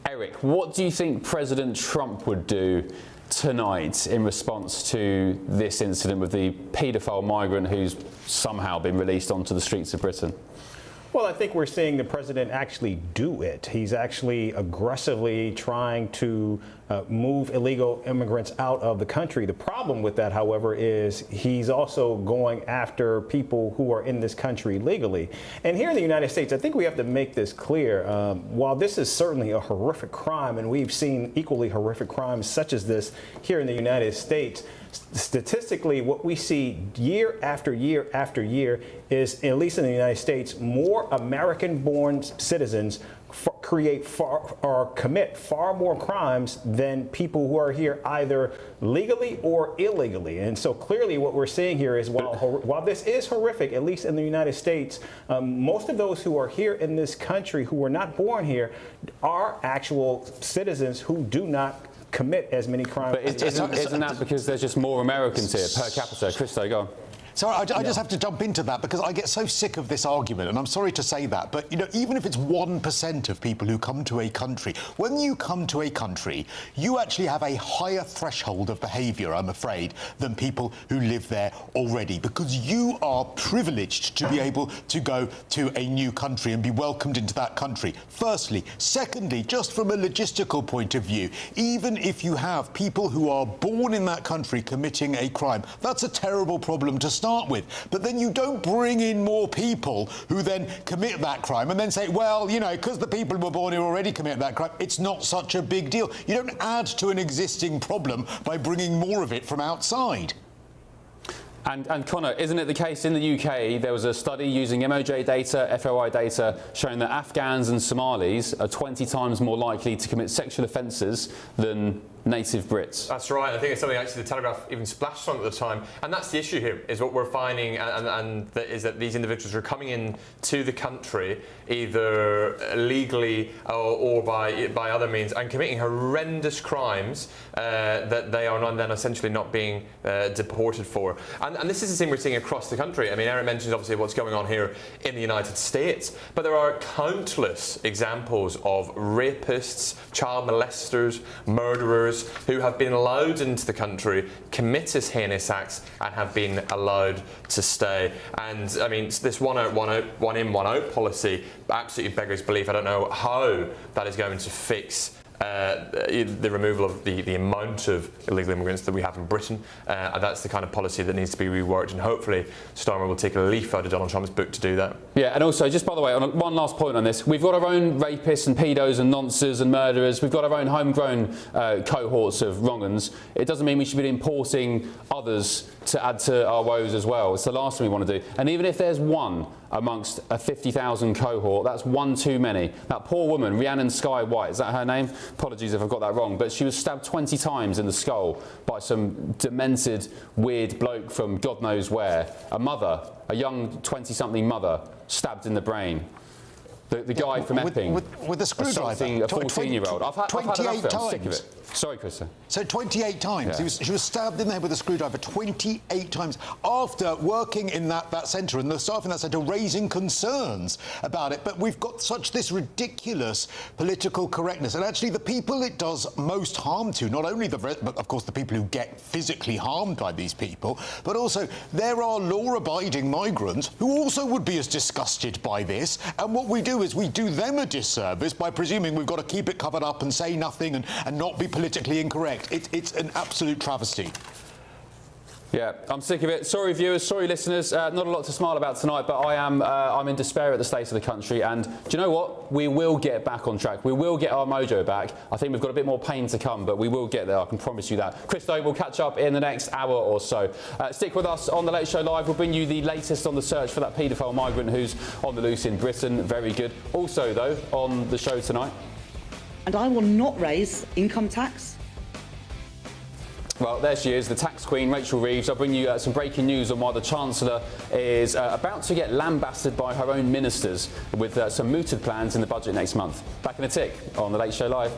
S2: Eric, what do you think President Trump would do tonight in response to this incident with the paedophile migrant who's somehow been released onto the streets of Britain?
S1: Well, I think we're seeing the president actually do it. He's actually aggressively trying to move illegal immigrants out of the country. The problem with that, however, is he's also going after people who are in this country legally. And here in the United States, I think we have to make this clear. While this is certainly a horrific crime, and we've seen equally horrific crimes such as this here in the United States, statistically, what we see year after year after year is, at least in the United States, more American-born citizens commit far more crimes than people who are here either legally or illegally. And so clearly what we're seeing here is while this is horrific, at least in the United States, most of those who are here in this country who were not born here are actual citizens who do not commit as many crimes.
S2: But isn't that because there's just more Americans here per capita? Christo, go on.
S22: Sorry, I just have to jump into that because I get so sick of this argument, and I'm sorry to say that, but, you know, even if it's 1% of people who come to a country, when you come to a country, you actually have a higher threshold of behaviour, I'm afraid, than people who live there already, because you are privileged to be able to go to a new country and be welcomed into that country, firstly. Secondly, just from a logistical point of view, even if you have people who are born in that country committing a crime, that's a terrible problem to start with. But then you don't bring in more people who then commit that crime and then say, well, you know, because the people who were born here already commit that crime, it's not such a big deal. You don't add to an existing problem by bringing more of it from outside.
S2: And Connor, isn't it the case in the UK there was a study using MOJ data, FOI data, showing that Afghans and Somalis are 20 times more likely to commit sexual offences than native Brits?
S4: That's right. I think it's something actually the Telegraph even splashed on at the time, and that's the issue here. Is what we're finding, is that these individuals are coming in to the country either legally or by other means and committing horrendous crimes that they are then essentially not being deported for. And this is the thing we're seeing across the country. I mean, Eric mentions obviously what's going on here in the United States, but there are countless examples of rapists, child molesters, murderers who have been allowed into the country, commit this heinous acts, and have been allowed to stay. And I mean, this one in, one out policy absolutely beggars belief. I don't know how that is going to fix the removal of the amount of illegal immigrants that we have in Britain. That's the kind of policy that needs to be reworked, and hopefully Starmer will take a leaf out of Donald Trump's book to do that.
S2: Yeah, and also, just by the way, on one last point on this, we've got our own rapists and pedos and nonces and murderers. We've got our own homegrown cohorts of wrong-uns. It doesn't mean we should be importing others to add to our woes as well. It's the last thing we want to do. And even if there's one amongst a 50,000 cohort, that's one too many. That poor woman, Rhiannon Sky White, is that her name? Apologies if I've got that wrong, but she was stabbed 20 times in the skull by some demented, weird bloke from God knows where. A mother, a young 20-something mother, stabbed in the brain. The guy from Epping,
S22: with a screwdriver,
S2: assaulting a 14-year-old. I've had enough of it. I'm sick of it. Sorry, Krista.
S22: So 28 times.
S2: Yeah.
S22: She was stabbed in the head with a screwdriver 28 times after working in that centre, and the staff in that centre raising concerns about it. But we've got this ridiculous political correctness, and actually the people it does most harm to, not only but of course the people who get physically harmed by these people, but also there are law-abiding migrants who also would be as disgusted by this. And what we do is we do them a disservice by presuming we've got to keep it covered up and say nothing and not be politically incorrect. It's an absolute travesty.
S2: Yeah, I'm sick of it. Sorry, viewers. Sorry, listeners. Not a lot to smile about tonight, but I'm in despair at the state of the country. And do you know what? We will get back on track. We will get our mojo back. I think we've got a bit more pain to come, but we will get there. I can promise you that. Christo, we'll catch up in the next hour or so. Stick with us on The Late Show Live. We'll bring you the latest on the search for that paedophile migrant who's on the loose in Britain. Very good. Also, though, on the show tonight.
S14: And I will not raise income tax.
S2: Well, there she is, the tax queen, Rachel Reeves. I'll bring you some breaking news on why the Chancellor is about to get lambasted by her own ministers with some mooted plans in the budget next month. Back in a tick on The Late Show Live.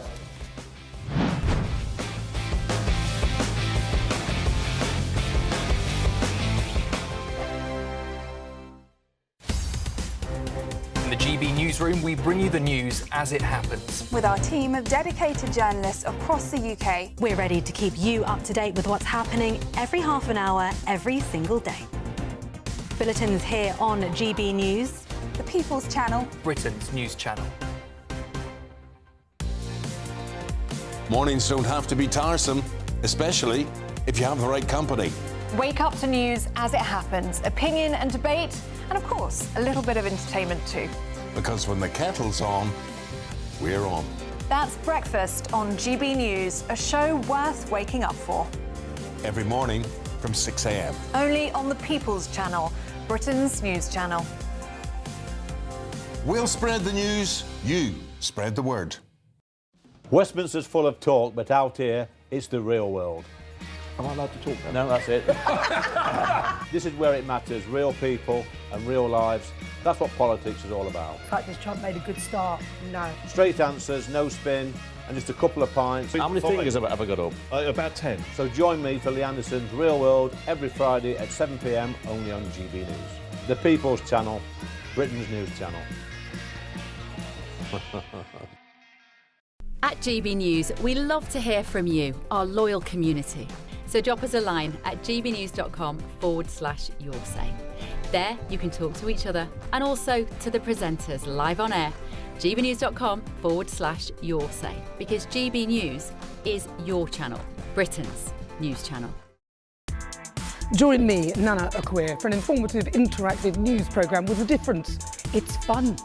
S6: In the GB Newsroom, we bring you the news as it happens.
S7: With our team of dedicated journalists across the UK,
S8: we're ready to keep you up to date with what's happening every half an hour, every single day. Bulletins here on GB News,
S7: the People's Channel,
S6: Britain's news channel.
S11: Mornings don't have to be tiresome, especially if you have the right company.
S7: Wake up to news as it happens, opinion and debate, and of course, a little bit of entertainment too.
S11: Because when the kettle's on, we're on.
S7: That's Breakfast on GB News, a show worth waking up for.
S11: Every morning from 6 a.m.
S7: Only on the People's Channel, Britain's news channel.
S11: We'll spread the news, you spread the word.
S24: Westminster's full of talk, but out here, it's the real world. Am I allowed to talk then? No, that's it. This is where it matters, real people and real lives. That's what politics is all about.
S13: The fact that Trump made a good start, no.
S24: Straight answers, no spin, and just a couple of pints. How many fingers have I got up? About 10. So join me for Lee Anderson's Real World every Friday at 7 p.m. only on GB News. The People's Channel, Britain's news channel.
S20: At GB News, we love to hear from you, our loyal community. So drop us a line at gbnews.com/your say. There you can talk to each other and also to the presenters live on air. gbnews.com/your say, because GB News is your channel, Britain's news channel.
S13: Join me, Nana Akwe, for an informative, interactive news programme with a difference. It's fun.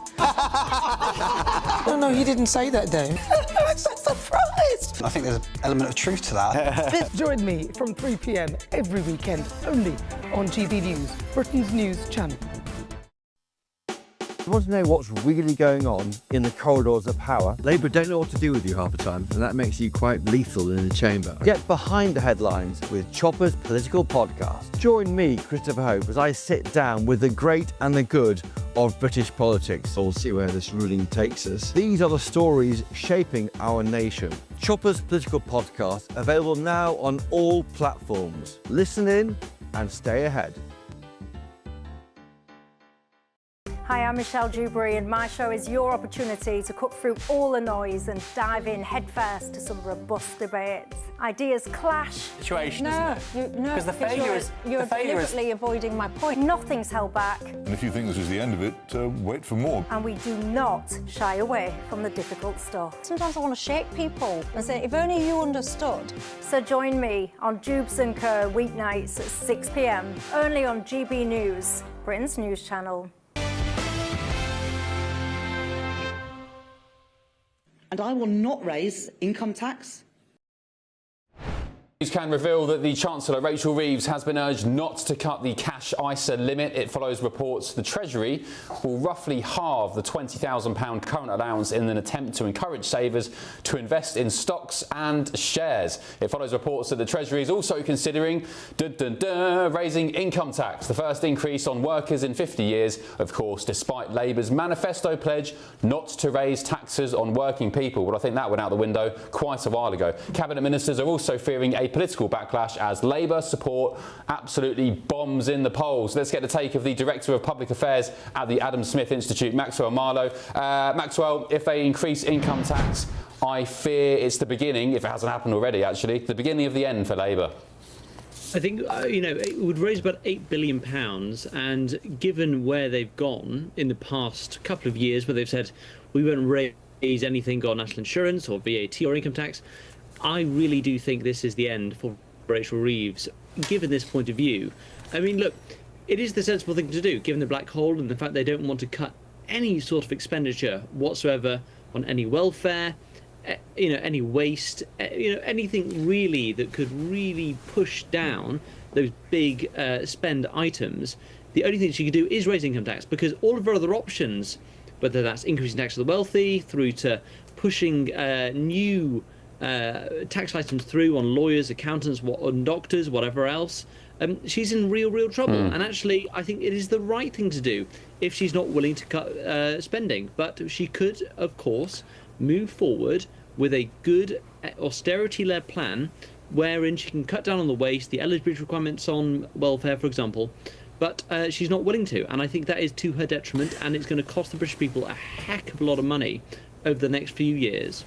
S25: No, he didn't say that, Dave.
S13: I'm so surprised.
S25: I think there's an element of truth to that.
S13: Join me from 3 p.m. every weekend, only on GB News, Britain's news channel.
S26: You want to know what's really going on in the corridors of power? Labour don't know what to do with you half the time, and that makes you quite lethal in the chamber. Get behind the headlines with Chopper's Political Podcast. Join me, Christopher Hope, as I sit down with the great and the good of British politics. We'll see where this ruling takes us. These are the stories shaping our nation. Chopper's Political Podcast, available now on all platforms. Listen in and stay ahead.
S17: Hi, I'm Michelle Dewberry, and my show is your opportunity to cut through all the noise and dive in headfirst to some robust debates. Ideas clash.
S6: Situation, isn't it?
S17: No,
S6: because the failure is
S17: you're deliberately avoiding my point. Nothing's held back.
S28: And if you think this is the end of it, wait for more.
S17: And we do not shy away from the difficult stuff.
S18: Sometimes I want to shake people and say, if only you understood.
S17: So join me on Jubes & Co. weeknights at 6 p.m. only on GB News, Britain's news channel.
S14: And I will not raise income tax.
S2: News can reveal that the Chancellor, Rachel Reeves, has been urged not to cut the cash ISA limit. It follows reports the Treasury will roughly halve the £20,000 current allowance in an attempt to encourage savers to invest in stocks and shares. It follows reports that the Treasury is also considering raising income tax, the first increase on workers in 50 years, of course, despite Labour's manifesto pledge not to raise taxes on working people. Well, I think that went out the window quite a while ago. Cabinet ministers are also fearing a political backlash as Labour support absolutely bombs in the polls. Let's get the take of the Director of Public Affairs at the Adam Smith Institute, Maxwell Marlowe. Maxwell, if they increase income tax, I fear it's the beginning, if it hasn't happened already actually, the beginning of the end for Labour.
S5: I think, it would raise about £8 billion, and given where they've gone in the past couple of years, where they've said we won't raise anything on national insurance or VAT or income tax, I really do think this is the end for Rachel Reeves, given this point of view. I mean, look, it is the sensible thing to do, given the black hole and the fact they don't want to cut any sort of expenditure whatsoever on any welfare, any waste, anything really that could really push down those big spend items. The only thing she could do is raise income tax, because all of her other options, whether that's increasing tax for the wealthy, through to pushing new tax items through on lawyers, accountants, on doctors, whatever else, she's in real trouble. And actually, I think it is the right thing to do if she's not willing to cut spending. But she could, of course, move forward with a good austerity-led plan wherein she can cut down on the waste, the eligibility requirements on welfare, for example, but she's not willing to, and I think that is to her detriment, and it's going to cost the British people a heck of a lot of money over the next few years.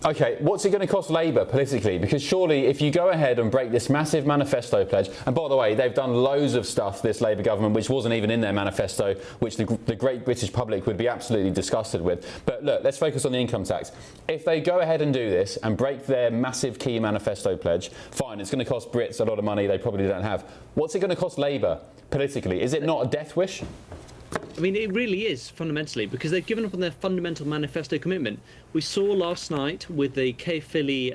S2: OK, what's it going to cost Labour politically? Because surely if you go ahead and break this massive manifesto pledge, and by the way, they've done loads of stuff, this Labour government, which wasn't even in their manifesto, which the great British public would be absolutely disgusted with. But look, let's focus on the income tax. If they go ahead and do this and break their massive key manifesto pledge, fine, it's going to cost Brits a lot of money they probably don't have. What's it going to cost Labour politically? Is it not a death wish?
S5: I mean, it really is, fundamentally, because they've given up on their fundamental manifesto commitment. We saw last night with the Caerphilly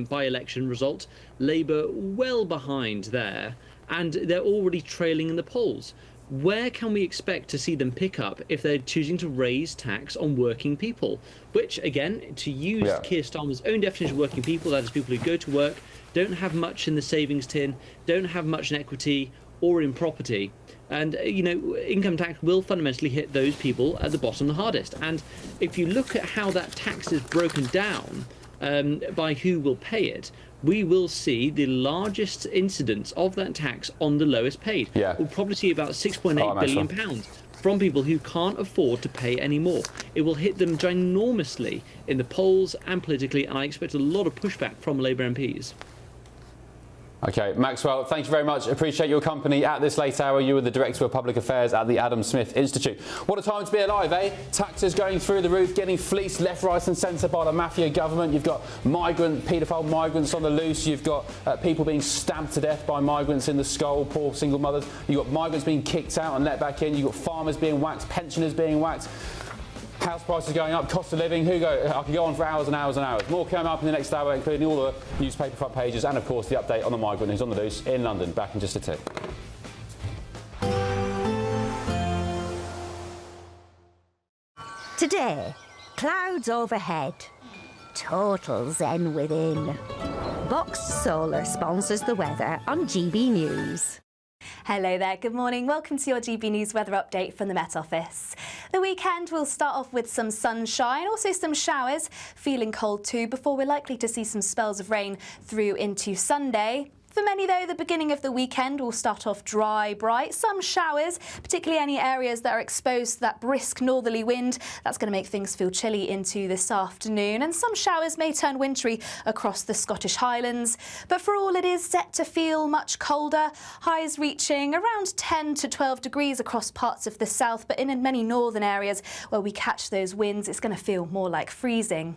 S5: by-election result, Labour well behind there, and they're already trailing in the polls. Where can we expect to see them pick up if they're choosing to raise tax on working people? Which, again, to use Keir Starmer's own definition of working people, that is people who go to work, don't have much in the savings tin, don't have much in equity or in property. And, income tax will fundamentally hit those people at the bottom the hardest. And if you look at how that tax is broken down by who will pay it, we will see the largest incidence of that tax on the lowest paid. We'll probably see about £6.8 billion from people who can't afford to pay any more. It will hit them ginormously in the polls and politically, and I expect a lot of pushback from Labour MPs.
S2: OK, Maxwell, thank you very much. Appreciate your company at this late hour. You were the Director of Public Affairs at the Adam Smith Institute. What a time to be alive, eh? Taxes going through the roof, getting fleeced left, right and centre by the mafia government. You've got paedophile migrants on the loose. You've got people being stabbed to death by migrants in the skull, poor single mothers. You've got migrants being kicked out and let back in. You've got farmers being whacked, pensioners being whacked. House prices going up, cost of living, I could go on for hours and hours and hours. More coming up in the next hour, including all the newspaper front pages and, of course, the update on the migrant who's on the loose in London. Back in just a tick.
S9: Today, clouds overhead. Total zen within. Boxed Solar sponsors the weather on GB News.
S10: Hello there, good morning. Welcome to your GB News weather update from the Met Office. The weekend will start off with some sunshine, also some showers, feeling cold too, before we're likely to see some spells of rain through into Sunday. For many, though, the beginning of the weekend will start off dry, bright, some showers, particularly any areas that are exposed to that brisk northerly wind. That's going to make things feel chilly into this afternoon, and some showers may turn wintry across the Scottish Highlands. But for all, it is set to feel much colder, highs reaching around 10 to 12 degrees across parts of the south, but in many northern areas where we catch those winds, it's going to feel more like freezing.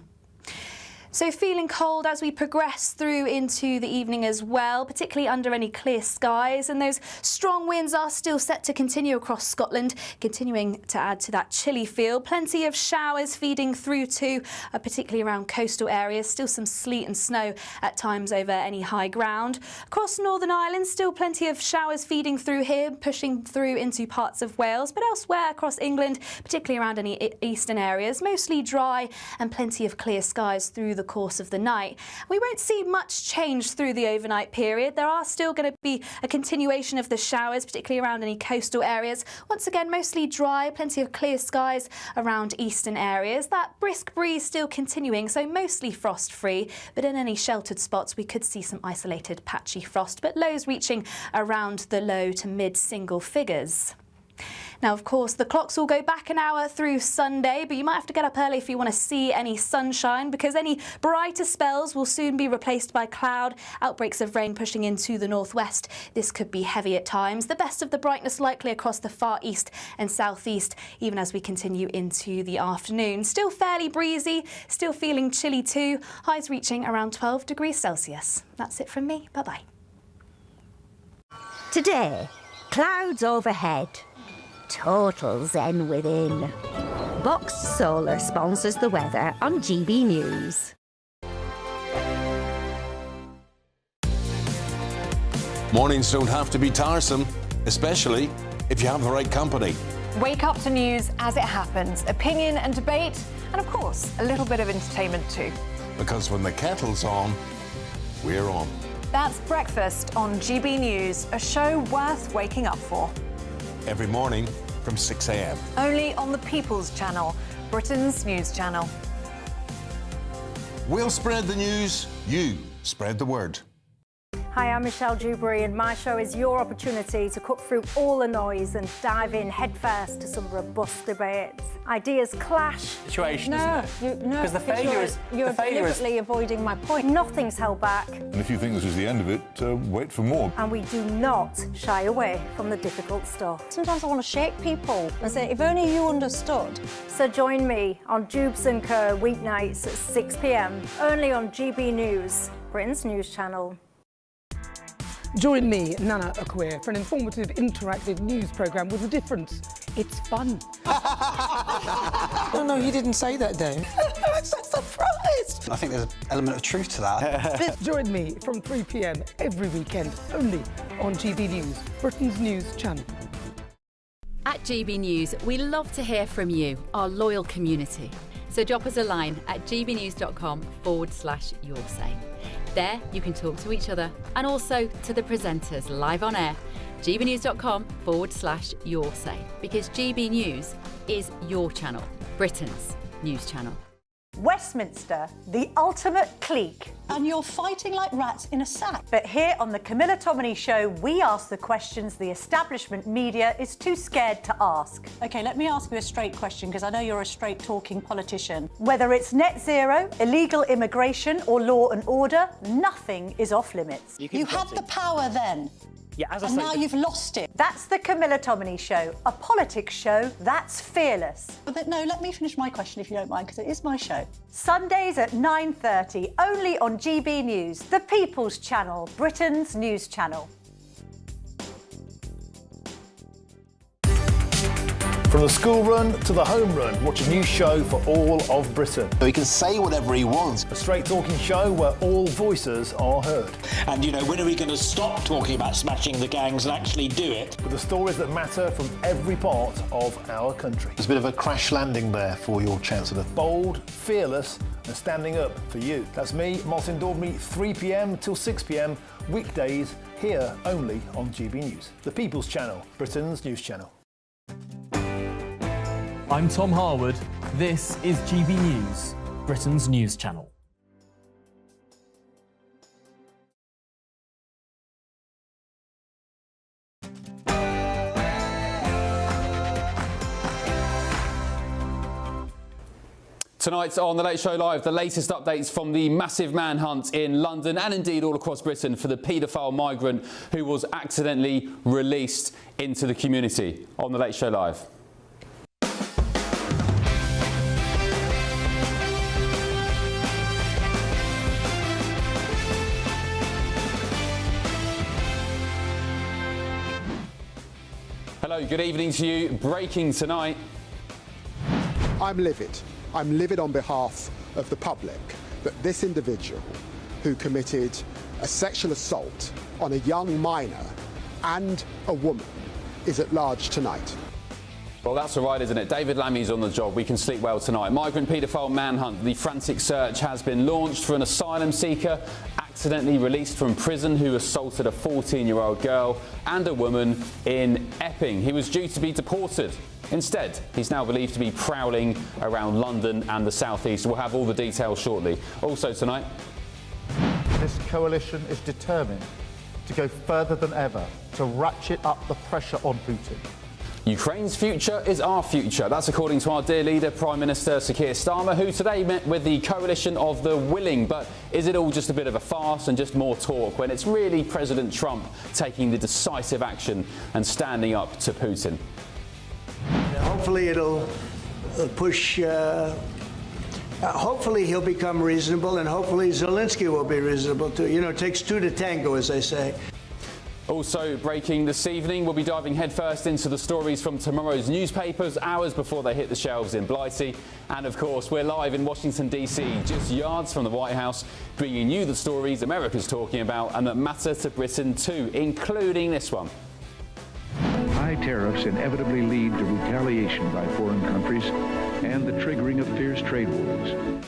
S10: So feeling cold as we progress through into the evening as well, particularly under any clear skies, and those strong winds are still set to continue across Scotland, continuing to add to that chilly feel. Plenty of showers feeding through too, particularly around coastal areas. Still some sleet and snow at times over any high ground. Across Northern Ireland, still plenty of showers feeding through here, pushing through into parts of Wales, but elsewhere across England, particularly around any eastern areas, mostly dry and plenty of clear skies through the course of the night. We won't see much change through the overnight period. There are still going to be a continuation of the showers, particularly around any coastal areas. Once again, mostly dry, plenty of clear skies around eastern areas. That brisk breeze still continuing, so mostly frost-free, but in any sheltered spots we could see some isolated patchy frost, but lows reaching around the low to mid-single figures. Now, of course, the clocks will go back an hour through Sunday, but you might have to get up early if you want to see any sunshine, because any brighter spells will soon be replaced by cloud, outbreaks of rain pushing into the northwest. This could be heavy at times. The best of the brightness likely across the far east and southeast, even as we continue into the afternoon. Still fairly breezy, still feeling chilly too, highs reaching around 12 degrees Celsius. That's it from me. Bye-bye.
S9: Today, clouds overhead. Total zen within. Box Solar sponsors the weather on GB News.
S11: Mornings don't have to be tiresome, especially if you have the right company.
S7: Wake up to news as it happens, opinion and debate, and of course, a little bit of entertainment too.
S11: Because when the kettle's on, we're on.
S17: That's Breakfast on GB News, a show worth waking up for.
S11: Every morning from 6 a.m.
S17: Only on the People's Channel, Britain's news channel.
S11: We'll spread the news, you spread the word.
S3: Hi, I'm Michelle Dewberry, and my show is your opportunity to cut through all the noise and dive in headfirst to some robust debates. Ideas clash.
S12: Situation, isn't it?
S3: No,
S12: because the failure is
S3: you're deliberately avoiding my point. Nothing's held back,
S28: And if you think this is the end of it, wait for more.
S3: and we do not shy away from the difficult stuff.
S18: Sometimes I want to shake people and say, if only you understood.
S3: So join me on Jubes & Co. weeknights at 6 p.m. only on GB News, Britain's news channel.
S13: Join me, Nana Akwe, for an informative, interactive news programme with a difference. It's fun.
S25: No, he didn't say that, Dave.
S13: I'm so surprised.
S25: I think there's an element of truth to that.
S13: Join me from 3 p.m. every weekend, only on GB News, Britain's news channel.
S20: At GB News, we love to hear from you, our loyal community. So drop us a line at gbnews.com/yoursay. There you can talk to each other and also to the presenters live on air. gbnews.com/yoursay, because GB News is your channel, Britain's news channel.
S17: Westminster, the ultimate clique.
S18: And you're fighting like rats in a sack.
S17: But here on the Camilla Tominey Show, we ask the questions the establishment media is too scared to ask.
S18: OK, let me ask you a straight question, because I know you're a straight-talking politician.
S17: Whether it's net zero, illegal immigration or law and order, nothing is off limits.
S18: You had the power then.
S12: Yeah, as I
S18: and
S12: say,
S18: now you've lost it.
S17: That's the Camilla Tominey Show, a politics show that's fearless.
S18: But no, let me finish my question if you don't mind, because it is my show.
S17: Sundays at 9:30, only on GB News, the People's Channel, Britain's news channel.
S15: From the school run to the home run, watch a new show for all of Britain.
S16: He can say whatever he wants.
S15: A straight talking show where all voices are heard.
S16: And, when are we going to stop talking about smashing the gangs and actually do it?
S15: With the stories that matter from every part of our country. There's a bit of a crash landing there for your Chancellor. Bold, fearless and standing up for you. That's me, Martin Daubney, 3 p.m. till 6 p.m, weekdays, here only on GB News. The People's Channel, Britain's news channel.
S19: I'm Tom Harwood. This is GB News, Britain's news channel.
S2: Tonight on The Late Show Live, the latest updates from the massive manhunt in London and indeed all across Britain for the paedophile migrant who was accidentally released into the community. On The Late Show Live. Hello, good evening to you. Breaking tonight.
S1: I'm livid. I'm livid on behalf of the public that this individual who committed a sexual assault on a young minor and a woman is at large tonight.
S2: Well, that's all right, isn't it? David Lammy's on the job. We can sleep well tonight. Migrant paedophile manhunt. The frantic search has been launched for an asylum seeker accidentally released from prison who assaulted a 14-year-old girl and a woman in Epping. He was due to be deported. Instead, he's now believed to be prowling around London and the southeast. We'll have all the details shortly. Also tonight,
S4: this coalition is determined to go further than ever to ratchet up the pressure on Putin.
S2: Ukraine's future is our future. That's according to our dear leader, Prime Minister Sir Keir Starmer, who today met with the coalition of the willing. But is it all just a bit of a farce and just more talk when it's really President Trump taking the decisive action and standing up to Putin?
S8: Hopefully it'll push, hopefully he'll become reasonable, and hopefully Zelensky will be reasonable too. You know, it takes two to tango, as they say.
S2: Also breaking this evening, we'll be diving headfirst into the stories from tomorrow's newspapers, hours before they hit the shelves in Blighty. And of course, we're live in Washington, D.C., just yards from the White House, bringing you the stories America's talking about and that matter to Britain too, including this one.
S21: High tariffs inevitably lead to retaliation by foreign countries and the triggering of fierce trade wars.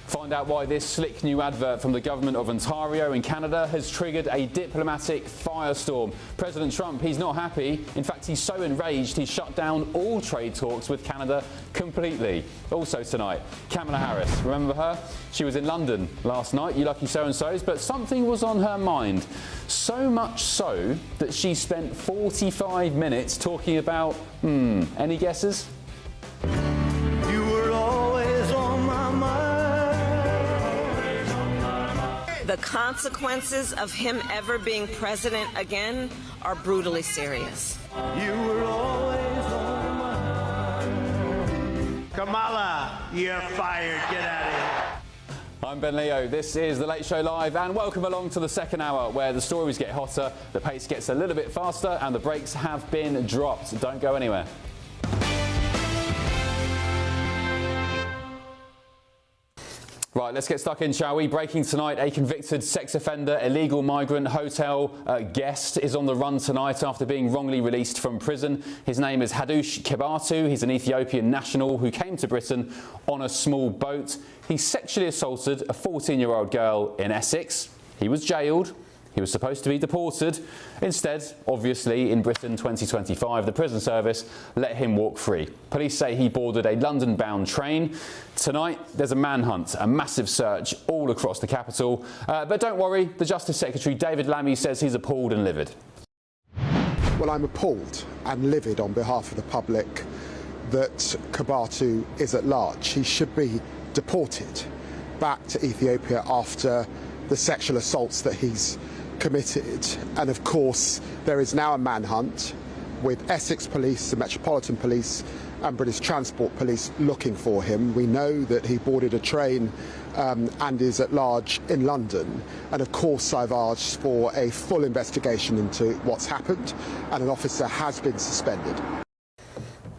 S2: Find out why this slick new advert from the government of Ontario in Canada has triggered a diplomatic firestorm. President Trump, he's not happy. In fact, he's so enraged he's shut down all trade talks with Canada completely. Also tonight, Kamala Harris. Remember her? She was in London last night, you lucky so-and-sos, but something was on her mind. So much so that she spent 45 minutes talking about, any guesses?
S8: You were always on my mind.
S22: The consequences of him ever being president again are brutally serious.
S8: You were always on my mind. Kamala, you're fired. Get out of here.
S2: I'm Ben Leo. This is The Late Show Live, and welcome along to the second hour where the stories get hotter, the pace gets a little bit faster, and the brakes have been dropped. Don't go anywhere. Right, let's get stuck in, shall we? Breaking tonight, a convicted sex offender, illegal migrant, hotel guest is on the run tonight after being wrongly released from prison. His name is Hadush Kebatu. He's an Ethiopian national who came to Britain on a small boat. He sexually assaulted a 14-year-old girl in Essex. He was jailed. He was supposed to be deported. Instead, obviously, in Britain 2025, the prison service let him walk free. Police say he boarded a London-bound train. Tonight, there's a manhunt, a massive search all across the capital. But don't worry, the Justice Secretary, David Lammy, says he's appalled and livid.
S1: Well, I'm appalled and livid on behalf of the public that Kebatu is at large. He should be deported back to Ethiopia after the sexual assaults that he's committed. And of course, there is now a manhunt with Essex Police, the Metropolitan Police and British Transport Police looking for him. We know that he boarded a train and is at large in London. And of course, I've asked for a full investigation into what's happened, and an officer has been suspended.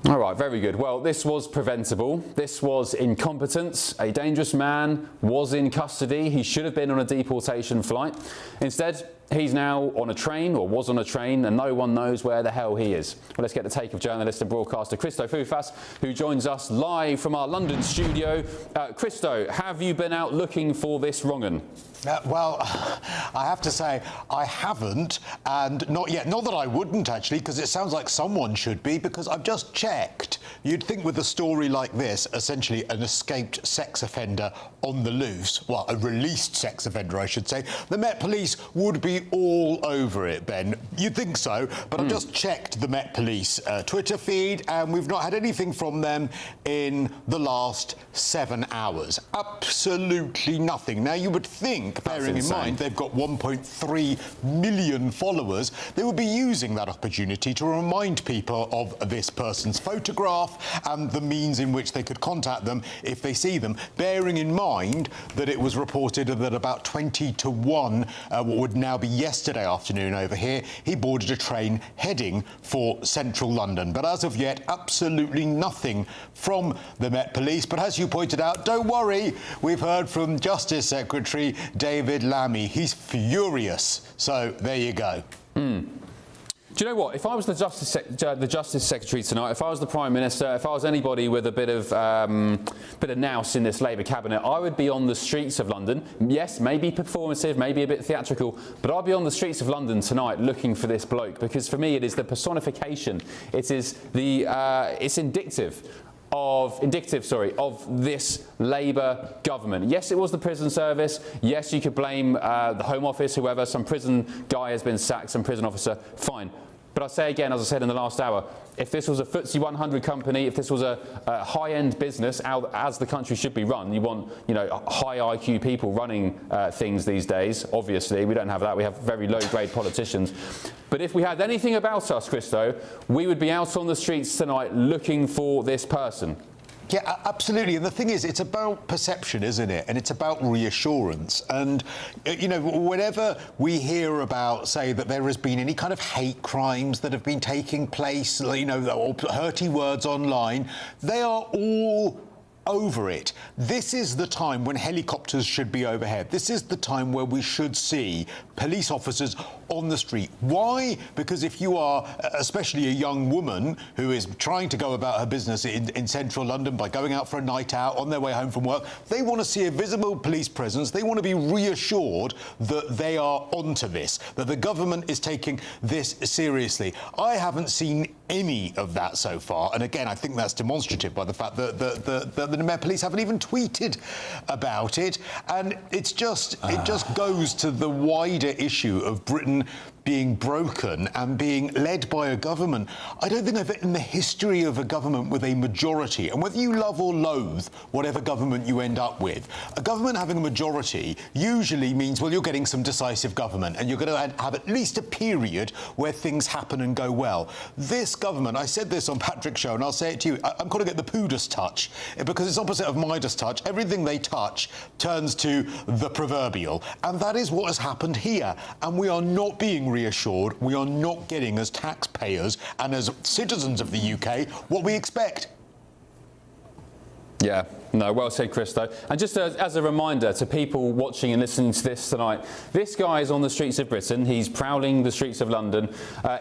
S2: All right, very good. Well, this was preventable. This was incompetence. A dangerous man was in custody. He should have been on a deportation flight. Instead, he's now on a train, or was on a train, and no one knows where the hell he is. Well, let's get the take of journalist and broadcaster Christo Foufas, who joins us live from our London studio. Christo, have you been out looking for this wrong-un?
S23: Well, I have to say I haven't, and not yet. Not that I wouldn't, actually, because it sounds like someone should be, because I've just checked. You'd think with a story like this, essentially an escaped sex offender on the loose, well, a released sex offender, I should say, the Met Police would be all over it, Ben. You'd think so, but I've just checked the Met Police Twitter feed, and we've not had anything from them in the last 7 hours. Absolutely nothing. Now, you would think, bearing in mind they've got 1.3 million followers, they would be using that opportunity to remind people of this person's photograph and the means in which they could contact them if they see them, bearing in mind that it was reported that about 20 to 1 what would now be be yesterday afternoon over here, he boarded a train heading for central London. But as of yet, absolutely nothing from the Met Police. But as you pointed out, don't worry, we've heard from Justice Secretary David Lammy. He's furious. So there you go.
S2: Do you know what? If I was the Justice Secretary tonight, if I was the Prime Minister, if I was anybody with a bit of nous in this Labour cabinet, I would be on the streets of London. Yes, maybe performative, maybe a bit theatrical, but I'd be on the streets of London tonight looking for this bloke, because for me it is the personification. It is the it's indicative of this Labour government. Yes, it was the prison service. Yes, you could blame the Home Office, whoever. Some prison guy has been sacked, some prison officer. Fine. But I say again, as I said in the last hour, if this was a FTSE 100 company, if this was a high-end business, as the country should be run, you want, you know, high IQ people running things these days. Obviously, we don't have that. We have very low-grade politicians. But if we had anything about us, Christo, we would be out on the streets tonight looking for this person.
S23: Yeah, absolutely. And the thing is, it's about perception, isn't it? And it's about reassurance. And, you know, whenever we hear about, say, that there has been any kind of hate crimes that have been taking place, you know, or hurty words online, they are all over it. This is the time when helicopters should be overhead. This is the time where we should see police officers on the street. Why? Because if you are, especially a young woman who is trying to go about her business in central London by going out for a night out on their way home from work, they want to see a visible police presence. They want to be reassured that they are onto this, that the government is taking this seriously. I haven't seen any of that so far. And again, I think that's demonstrative by the fact that the Met Police haven't even tweeted about it. And it just goes to the wider issue of Britain being broken and being led by a government. I don't think I've in the history of a government with a majority, and whether you love or loathe whatever government you end up with, a government having a majority usually means, well, you're getting some decisive government and you're going to have at least a period where things happen and go well. This government, I said this on Patrick's show and I'll say it to you, I'm calling it the Pudas touch, because it's opposite of Midas touch. Everything they touch turns to the proverbial, and that is what has happened here. And we are not being reassured. We are not getting, as taxpayers and as citizens of the UK, what we expect.
S2: Yeah, no, well said, Christo. And just as a reminder to people watching and listening to this tonight, this guy is on the streets of Britain. He's prowling the streets of London.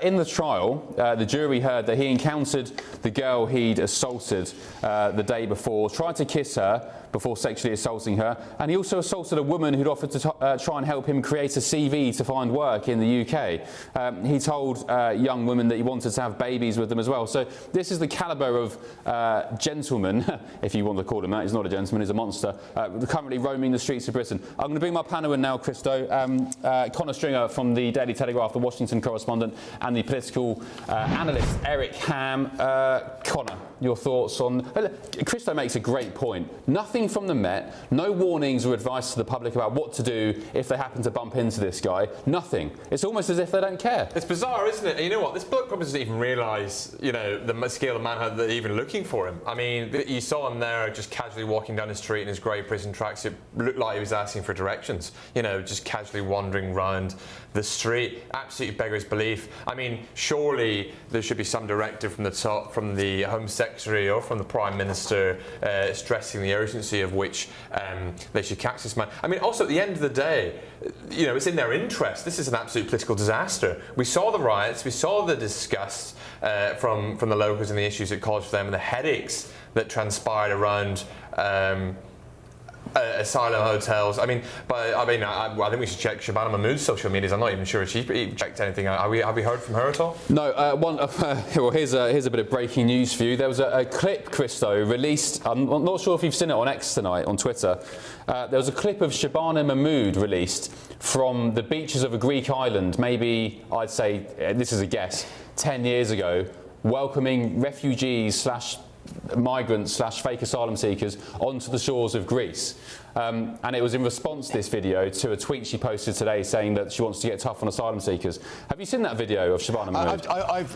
S2: In the trial, the jury heard that he encountered the girl he'd assaulted the day before, tried to kiss her before sexually assaulting her, and he also assaulted a woman who'd offered to try and help him create a CV to find work in the UK. He told young women that he wanted to have babies with them as well. So this is the calibre of gentleman, if you want to call him that. He's not a gentleman, he's a monster, currently roaming the streets of Britain. I'm going to bring my panel in now, Christo. Connor Stringer from the Daily Telegraph, the Washington correspondent, and the political analyst Eric Ham. Connor, your thoughts on... Christo makes a great point. Nothing from the Met, no warnings or advice to the public about what to do if they happen to bump into this guy. Nothing. It's almost as if they don't care.
S5: It's bizarre, isn't it? And you know what? This bloke probably doesn't even realise, you know, the scale of manhunt that they're even looking for him. I mean, you saw him there just casually walking down the street in his grey prison tracksuit. Looked like he was asking for directions. You know, just casually wandering round the street. Absolutely beggars belief. I mean, surely there should be some directive from the top, from the Home Secretary or from the Prime Minister, stressing the urgency of which they should catch this man. I mean, also at the end of the day, you know, it's in their interest. This is an absolute political disaster. We saw the riots, we saw the disgust from the locals and the issues it caused for them, and the headaches that transpired around asylum hotels. I think we should check Shabana Mahmood's social medias. I'm not even sure if she checked anything out. Have we heard from her at all?
S2: No. Well, here's a bit of breaking news for you. There was a clip, Christo, released. I'm not sure if you've seen it on X tonight, on Twitter. There was a clip of Shabana Mahmood released from the beaches of a Greek island, maybe, I'd say, this is a guess, 10 years ago, welcoming refugees / migrants / fake asylum seekers onto the shores of Greece. and it was in response to this video to a tweet she posted today saying that she wants to get tough on asylum seekers. Have you seen that video of Shabana Mahmood?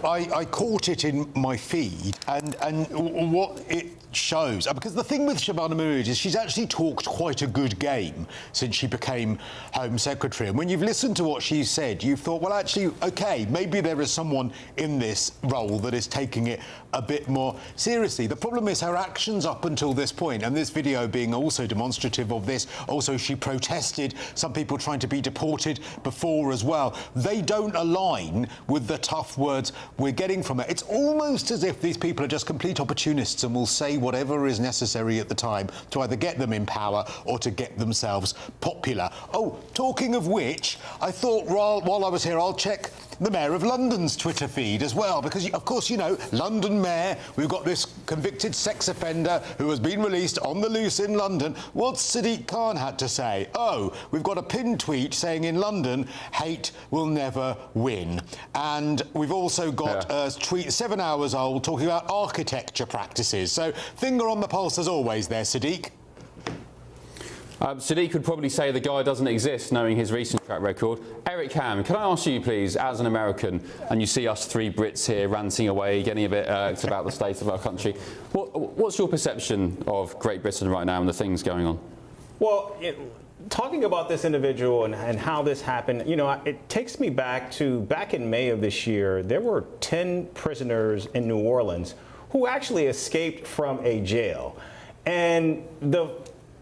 S23: I caught it in my feed, and what it shows, because the thing with Shabana Mahmood is she's actually talked quite a good game since she became Home Secretary, and when you've listened to what she's said, you've thought, well, actually, okay, maybe there is someone in this role that is taking it a bit more seriously. The problem is her actions up until this point, and this video being also demonstrative of this. Also, she protested, some people trying to be deported before as well. They don't align with the tough words we're getting from her. It's almost as if these people are just complete opportunists and will say whatever is necessary at the time to either get them in power or to get themselves popular. Oh, talking of which, I thought while I was here, I'll check the Mayor of London's Twitter feed as well, because, of course, you know, London Mayor, we've got this convicted sex offender who has been released on the loose in London. What's Sadiq Khan had to say? Oh, we've got a pinned tweet saying in London, hate will never win. And we've also got a tweet 7 hours old talking about architecture practices. So finger on the pulse as always there, Sadiq.
S2: Sadiq would probably say the guy doesn't exist, knowing his recent track record. Eric Ham, can I ask you, please, as an American, and you see us three Brits here ranting away, getting a bit irked about the state of our country, what's your perception of Great Britain right now and the things going on?
S6: Well, talking about this individual and how this happened, you know, it takes me back in May of this year, there were 10 prisoners in New Orleans who actually escaped from a jail. And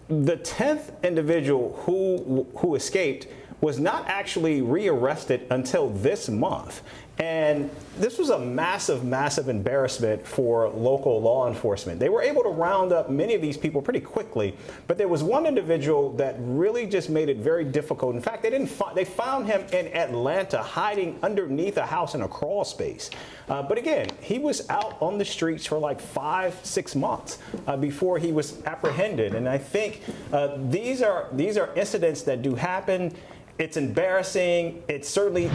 S6: the 10th individual who escaped was not actually rearrested until this month. And this was a massive, massive embarrassment for local law enforcement. They were able to round up many of these people pretty quickly, but there was one individual that really just made it very difficult. In fact, they found him in Atlanta hiding underneath a house in a crawl space. But again, he was out on the streets for like 5-6 months before he was apprehended. And I think these are incidents that do happen. It's embarrassing. It certainly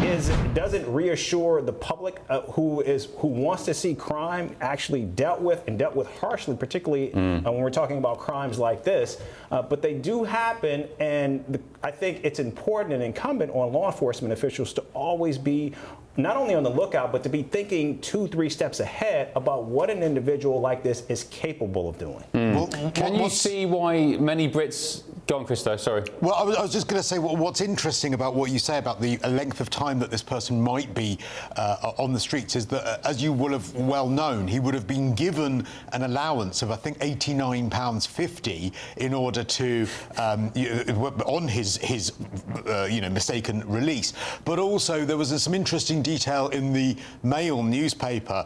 S6: doesn't reassure the public who wants to see crime actually dealt with harshly, particularly when we're talking about crimes like this. But they do happen, and I think it's important and incumbent on law enforcement officials to always be not only on the lookout, but to be thinking 2-3 steps ahead about what an individual like this is capable of doing.
S2: Well, can you see why many Brits... Go on, Christo, sorry.
S23: Well, I was just going to say, what's interesting about what you say about the length of time that this person might be on the streets is that, as you will have well known, he would have been given an allowance of, I think, £89.50 in order to, on his mistaken release. But also, there was some interesting detail in the Mail newspaper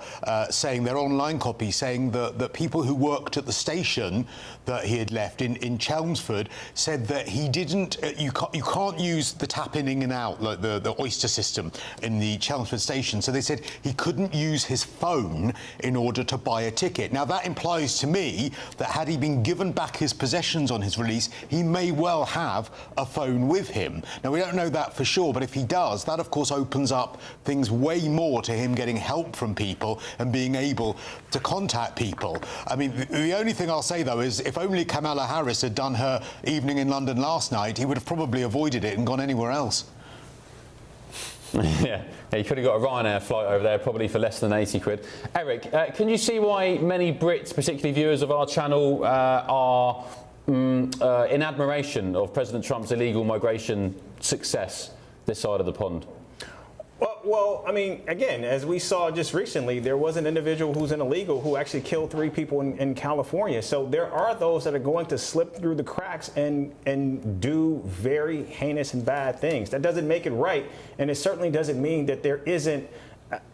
S23: saying, their online copy, saying that people who worked at the station that he had left in Chelmsford said that he didn't, you can't use the tap in and out, like the Oyster system in the Chelmsford station. So they said he couldn't use his phone in order to buy a ticket. Now that implies to me that had he been given back his possessions on his release, he may well have a phone with him. Now we don't know that for sure, but if he does, that of course opens up things way more to him getting help from people and being able to contact people. I mean, the only thing I'll say though is if only Kamala Harris had done her evening in London last night, he would have probably avoided it and gone anywhere else.
S2: Yeah, he could have got a Ryanair flight over there probably for less than 80 quid. Eric, can you see why many Brits, particularly viewers of our channel, are in admiration of President Trump's illegal migration success this side of the pond?
S6: Well, I mean, again, as we saw just recently, there was an individual who's an illegal who actually killed 3 people in California. So there are those that are going to slip through the cracks and do very heinous and bad things. That doesn't make it right, and it certainly doesn't mean that there isn't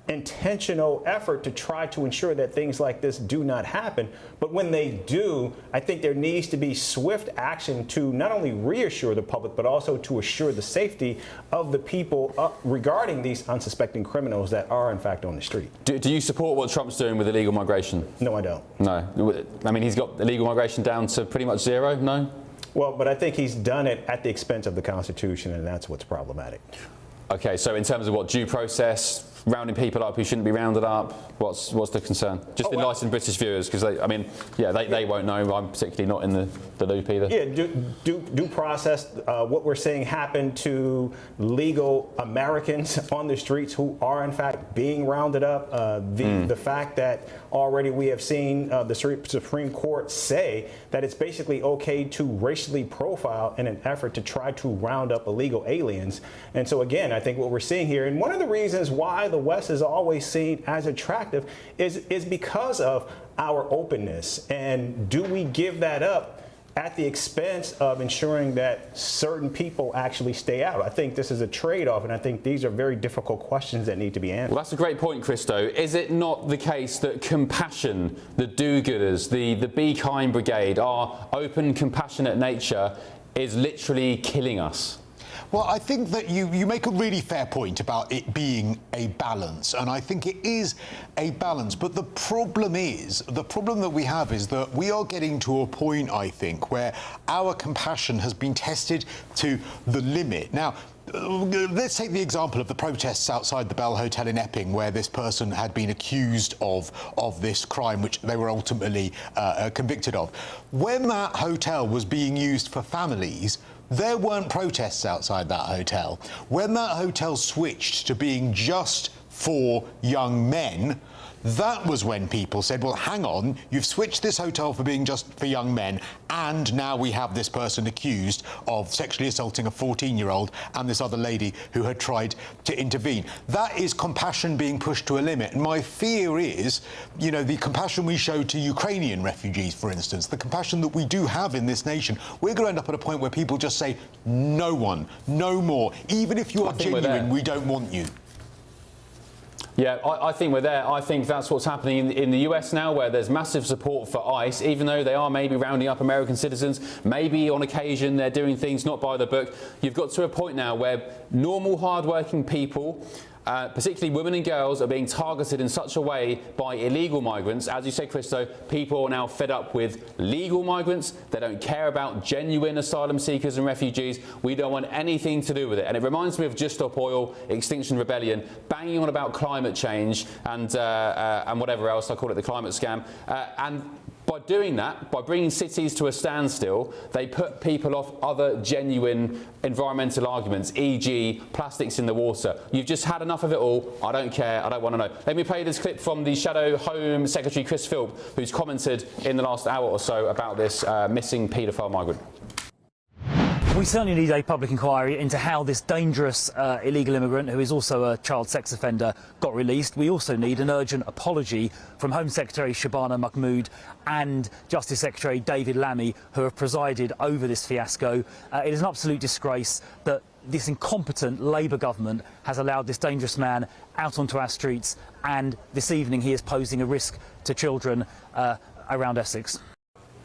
S6: intentional effort to try to ensure that things like this do not happen. But when they do, I think there needs to be swift action to not only reassure the public, but also to assure the safety of the people regarding these unsuspecting criminals that are in fact on the street.
S2: Do you support what Trump's doing with illegal migration?
S6: No, I don't.
S2: No. I mean, he's got illegal migration down to pretty much zero, no?
S6: Well, but I think he's done it at the expense of the Constitution, and that's what's problematic.
S2: Okay, so in terms of what, due process, rounding people up who shouldn't be rounded up? What's the concern? Just enlighten British viewers, because they won't know. I'm particularly not in the loop either.
S6: Yeah, due process. What we're seeing happen to legal Americans on the streets who are in fact being rounded up. The fact that already we have seen the Supreme Court say that it's basically okay to racially profile in an effort to try to round up illegal aliens. And so again, I think what we're seeing here, and one of the reasons why the West is always seen as attractive is because of our openness. And do we give that up at the expense of ensuring that certain people actually stay out? I think this is a trade-off, and I think these are very difficult questions that need to be answered.
S2: Well, that's a great point, Christo. Is it not the case that compassion, the do-gooders, the Be Kind Brigade, our open, compassionate nature is literally killing us?
S23: Well, I think that you make a really fair point about it being a balance, and I think it is a balance. But the problem that we have is that we are getting to a point, I think, where our compassion has been tested to the limit. Now, let's take the example of the protests outside the Bell Hotel in Epping, where this person had been accused of this crime, which they were ultimately convicted of. When that hotel was being used for families, there weren't protests outside that hotel. When that hotel switched to being just for young men, that was when people said, well, hang on, you've switched this hotel for being just for young men, and now we have this person accused of sexually assaulting a 14-year-old and this other lady who had tried to intervene. That is compassion being pushed to a limit. And my fear is, the compassion we show to Ukrainian refugees, for instance, the compassion that we do have in this nation, we're going to end up at a point where people just say, no one, no more. Even if you are genuine, we don't want you.
S2: Yeah, I think we're there. I think that's what's happening in the US now, where there's massive support for ICE, even though they are maybe rounding up American citizens. Maybe on occasion they're doing things not by the book. You've got to a point now where normal, hard-working people, particularly women and girls, are being targeted in such a way by illegal migrants. As you said, Christo, people are now fed up with legal migrants. They don't care about genuine asylum seekers and refugees. We don't want anything to do with it. And it reminds me of Just Stop Oil, Extinction Rebellion, banging on about climate change and whatever else. I call it the climate scam. And by doing that, by bringing cities to a standstill, they put people off other genuine environmental arguments, e.g. plastics in the water. You've just had enough of it all. I don't care. I don't want to know. Let me play this clip from the Shadow Home Secretary Chris Philp, who's commented in the last hour or so about this missing paedophile migrant.
S12: We certainly need a public inquiry into how this dangerous illegal immigrant, who is also a child sex offender, got released. We also need an urgent apology from Home Secretary Shabana Mahmood and Justice Secretary David Lammy, who have presided over this fiasco. It is an absolute disgrace that this incompetent Labour government has allowed this dangerous man out onto our streets, and this evening he is posing a risk to children around Essex.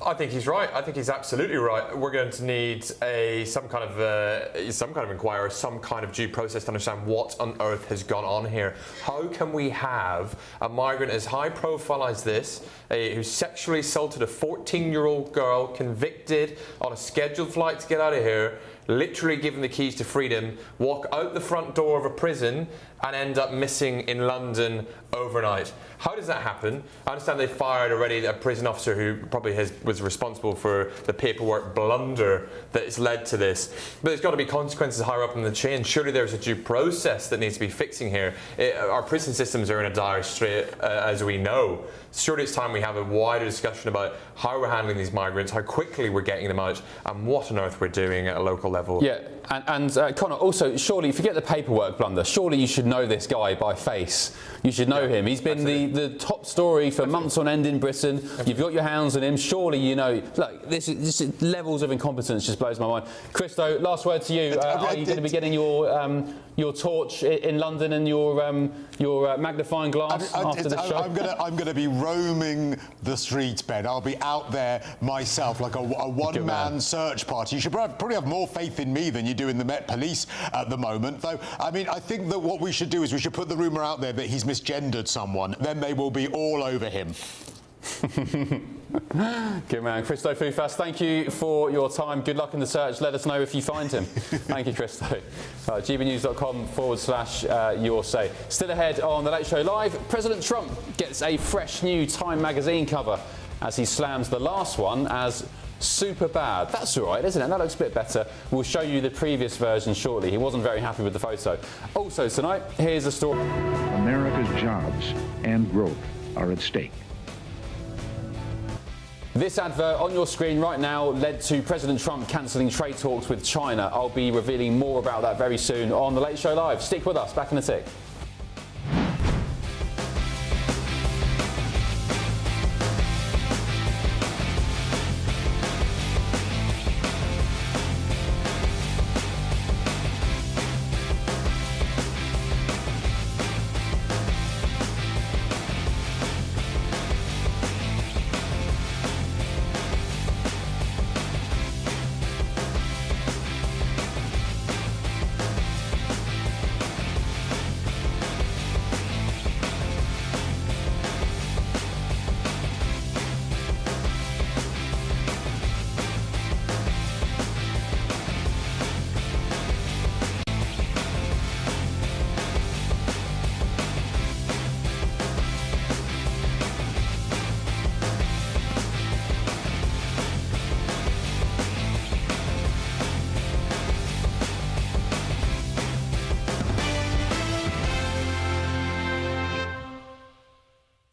S5: I think he's right. I think he's absolutely right. We're going to need some kind of inquiry, some kind of due process to understand what on earth has gone on here. How can we have a migrant as high profile as this, who sexually assaulted a 14-year-old girl, convicted on a scheduled flight to get out of here, literally given the keys to freedom, walk out the front door of a prison and end up missing in London overnight? How does that happen? I understand they fired already a prison officer who probably was responsible for the paperwork blunder that has led to this. But there's got to be consequences higher up in the chain. Surely there's a due process that needs to be fixing here. Our prison systems are in a dire strait, as we know. Surely it's time we have a wider discussion about how we're handling these migrants, how quickly we're getting them out, and what on earth we're doing at a local level.
S2: Yeah, and Connor, also, surely, forget the paperwork blunder, surely you should know this guy by face. You should know him. He's been the top story for months on end in Britain. You've got your hounds on him. Surely you know. Look, this levels of incompetence just blows my mind. Christo, last word to you. Are you going to be getting your torch in London and your magnifying glass after the show?
S23: I'm going to be roaming the streets, Ben. I'll be out there myself, like a one-man search party. You should probably have more faith in me than you do in the Met Police at the moment. Though, I mean, I think that what we should do is we should put the rumour out there that he's misgendered someone. Then they will be all over him.
S2: Good man. Christo Fufas, thank you for your time. Good luck in the search. Let us know if you find him. Thank you, Christo. gbnews.com/your say. Still ahead on The Late Show Live, President Trump gets a fresh new Time magazine cover as he slams the last one as super bad. That's all right, isn't it? That looks a bit better. We'll show you the previous version shortly. He wasn't very happy with the photo. Also tonight, here's a story.
S21: America's jobs and growth are at stake.
S2: This advert on your screen right now led to President Trump cancelling trade talks with China. I'll be revealing more about that very soon on The Late Show Live. Stick with us. Back in a tick.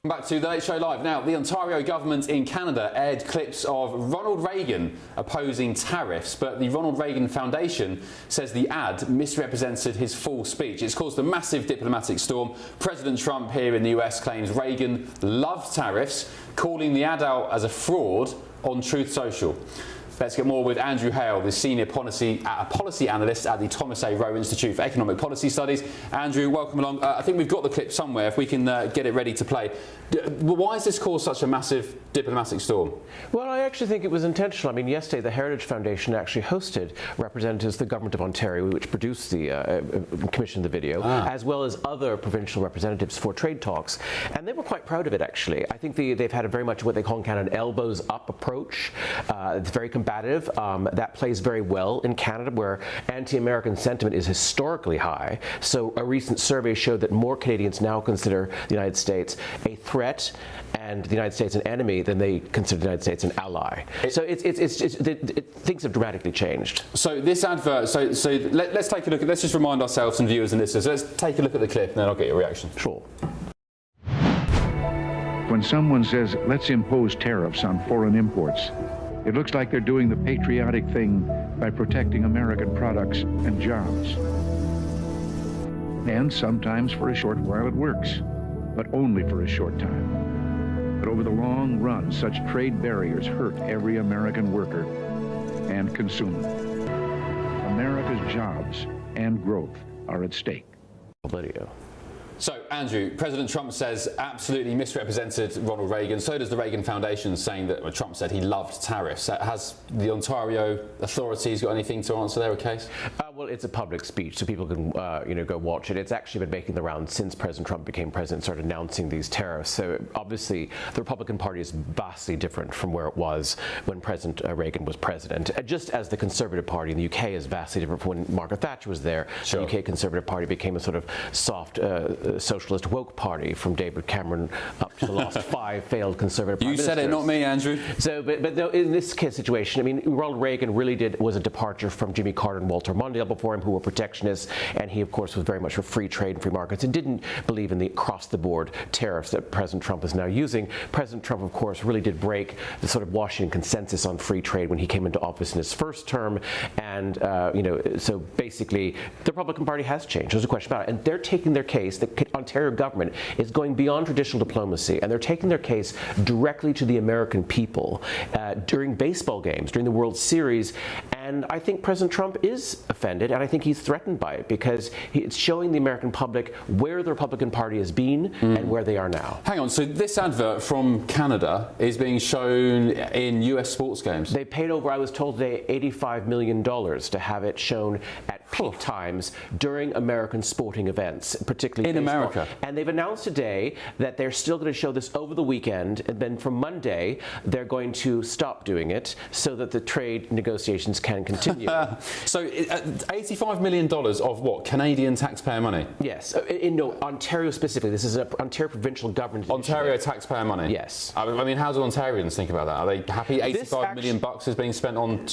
S2: Back to The Late Show Live. Now, the Ontario government in Canada aired clips of Ronald Reagan opposing tariffs, but the Ronald Reagan Foundation says the ad misrepresented his full speech. It's caused a massive diplomatic storm. President Trump here in the US claims Reagan loved tariffs, calling the ad out as a fraud on Truth Social. Let's get more with Andrew Hale, the Senior Policy Analyst at the Thomas A. Rowe Institute for Economic Policy Studies. Andrew, welcome along. I think we've got the clip somewhere, if we can get it ready to play. Why has this caused such a massive diplomatic storm?
S7: Well, I actually think it was intentional. I mean, yesterday the Heritage Foundation actually hosted representatives of the Government of Ontario, which produced the commissioned the video, as well as other provincial representatives for trade talks. And they were quite proud of it, actually. I think they've had a very much what they call in Canada an elbows up approach. It's very combative. That plays very well in Canada, where anti-American sentiment is historically high. So a recent survey showed that more Canadians now consider the United States a threat and the United States an enemy than they consider the United States an ally. So things have dramatically changed.
S2: So this advert, let's take a look at, let's just remind ourselves and viewers and listeners, let's take a look at the clip and then I'll get your reaction.
S7: Sure.
S21: When someone says, let's impose tariffs on foreign imports, it looks like they're doing the patriotic thing by protecting American products and jobs. And sometimes for a short while it works, but only for a short time. But over the long run, such trade barriers hurt every American worker and consumer. America's jobs and growth are at stake.
S7: Video.
S2: So, Andrew, President Trump says absolutely misrepresented Ronald Reagan. So does the Reagan Foundation, saying that Trump said he loved tariffs. Has the Ontario authorities got anything to answer their case?
S7: Well, it's a public speech, so people can go watch it. It's actually been making the rounds since President Trump became president, started announcing these tariffs. So obviously, the Republican Party is vastly different from where it was when President Reagan was president. Just as the Conservative Party in the UK is vastly different from when Margaret Thatcher was there. Sure. The UK Conservative Party became a sort of soft socialist woke party from David Cameron up to the last 5 failed Conservative prime ministers.
S2: You said it, not me, Andrew.
S7: So, but in this case situation, I mean, Ronald Reagan really was a departure from Jimmy Carter and Walter Mondale before him, who were protectionists, and he, of course, was very much for free trade and free markets and didn't believe in the across-the-board tariffs that President Trump is now using. President Trump, of course, really did break the sort of Washington consensus on free trade when he came into office in his first term, and so basically, the Republican Party has changed. There's a question about it, and they're taking their case. The Ontario government is going beyond traditional diplomacy, and they're taking their case directly to the American people during baseball games, during the World Series. And I think President Trump is offended, and I think he's threatened by it, because it's showing the American public where the Republican Party has been and where they are now.
S2: Hang on, so this advert from Canada is being shown in US sports games?
S7: They paid over, I was told today, $85 million to have it shown at peak times during American sporting events, particularly
S2: in
S7: baseball.
S2: America.
S7: And they've announced today that they're still going to show this over the weekend, and then from Monday they're going to stop doing it so that the trade negotiations can continue.
S2: So $85 million of what? Canadian taxpayer money?
S7: Yes, in Ontario specifically. This is an Ontario provincial government
S2: Ontario
S7: initiative.
S2: taxpayer money?
S7: Yes.
S2: I mean, how do Ontarians think about that? Are they happy? $85 million bucks is being spent on,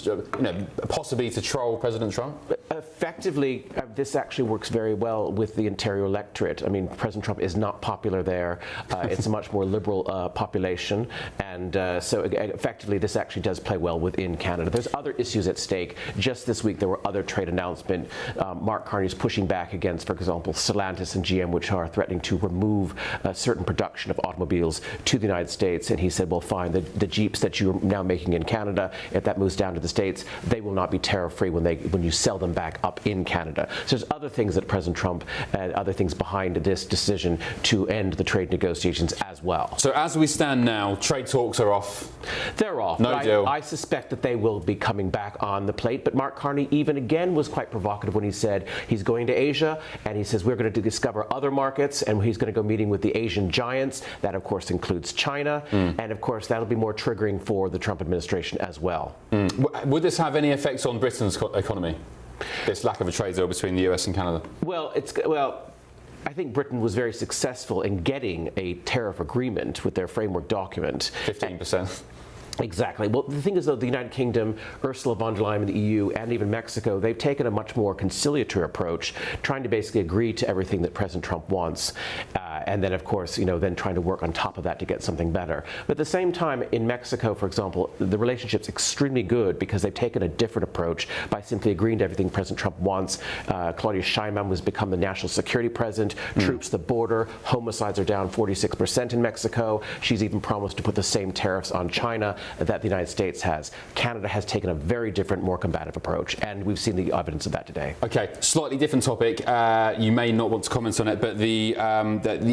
S2: possibly to troll President Trump?
S7: Effectively, this actually works very well with the Ontario electorate. I mean, President Trump is not popular there. It's a much more liberal population, and so effectively this actually does play well within Canada. There's other issues at stake. Just this week there were other trade announcements. Mark Carney's pushing back against, for example, Stellantis and GM, which are threatening to remove certain production of automobiles to the United States, and he said, well, fine, the Jeeps that you're now making in Canada, if that moves down to the States, they will not be tariff-free when you sell them back up in Canada. So there's other things that President Trump and other things behind this decision to end the trade negotiations as well.
S2: So as we stand now, trade talks are off.
S7: They're off.
S2: No deal.
S7: I suspect that they will be coming back on the plate, but Mark Carney even again was quite provocative when he said he's going to Asia, and he says we're going to discover other markets, and he's going to go meeting with the Asian giants. That of course includes China, and of course that'll be more triggering for the Trump administration as well.
S2: Would this have any effects on Britain's economy? This lack of a trade deal between the US and Canada?
S7: Well, I think Britain was very successful in getting a tariff agreement with their framework document.
S2: 15%.
S7: Exactly. Well, the thing is, though, the United Kingdom, Ursula von der Leyen, the EU, and even Mexico, they've taken a much more conciliatory approach, trying to basically agree to everything that President Trump wants, and then, of course, then trying to work on top of that to get something better. But at the same time, in Mexico, for example, the relationship's extremely good because they've taken a different approach by simply agreeing to everything President Trump wants. Claudia Sheinbaum has become the national security president. Troops the border. Homicides are down 46% in Mexico. She's even promised to put the same tariffs on China that the United States has. Canada has taken a very different, more combative approach, and we've seen the evidence of that today.
S2: Okay, slightly different topic. You may not want to comment on it, but the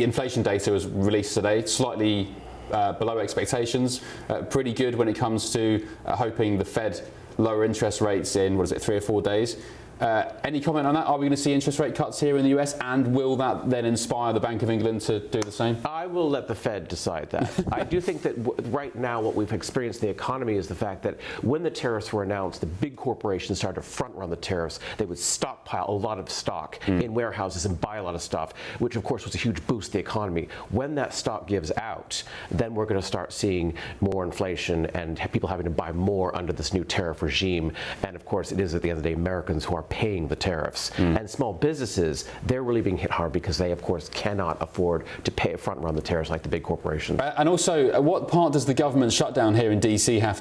S2: inflation data was released today, slightly below expectations. Pretty good when it comes to hoping the Fed lower interest rates in, 3 or 4 days. Any comment on that? Are we going to see interest rate cuts here in the US, and will that then inspire the Bank of England to do the same?
S7: I will let the Fed decide that. I do think that right now what we've experienced in the economy is the fact that when the tariffs were announced, the big corporations started to front-run the tariffs. They would stockpile a lot of stock in warehouses and buy a lot of stuff, which of course was a huge boost to the economy. When that stock gives out, then we're going to start seeing more inflation and people having to buy more under this new tariff regime. And of course, it is at the end of the day Americans who are paying the tariffs. And small businesses, they're really being hit hard because they, of course, cannot afford to pay front-run the tariffs like the big corporations.
S2: And also, what part does the government shutdown here in DC have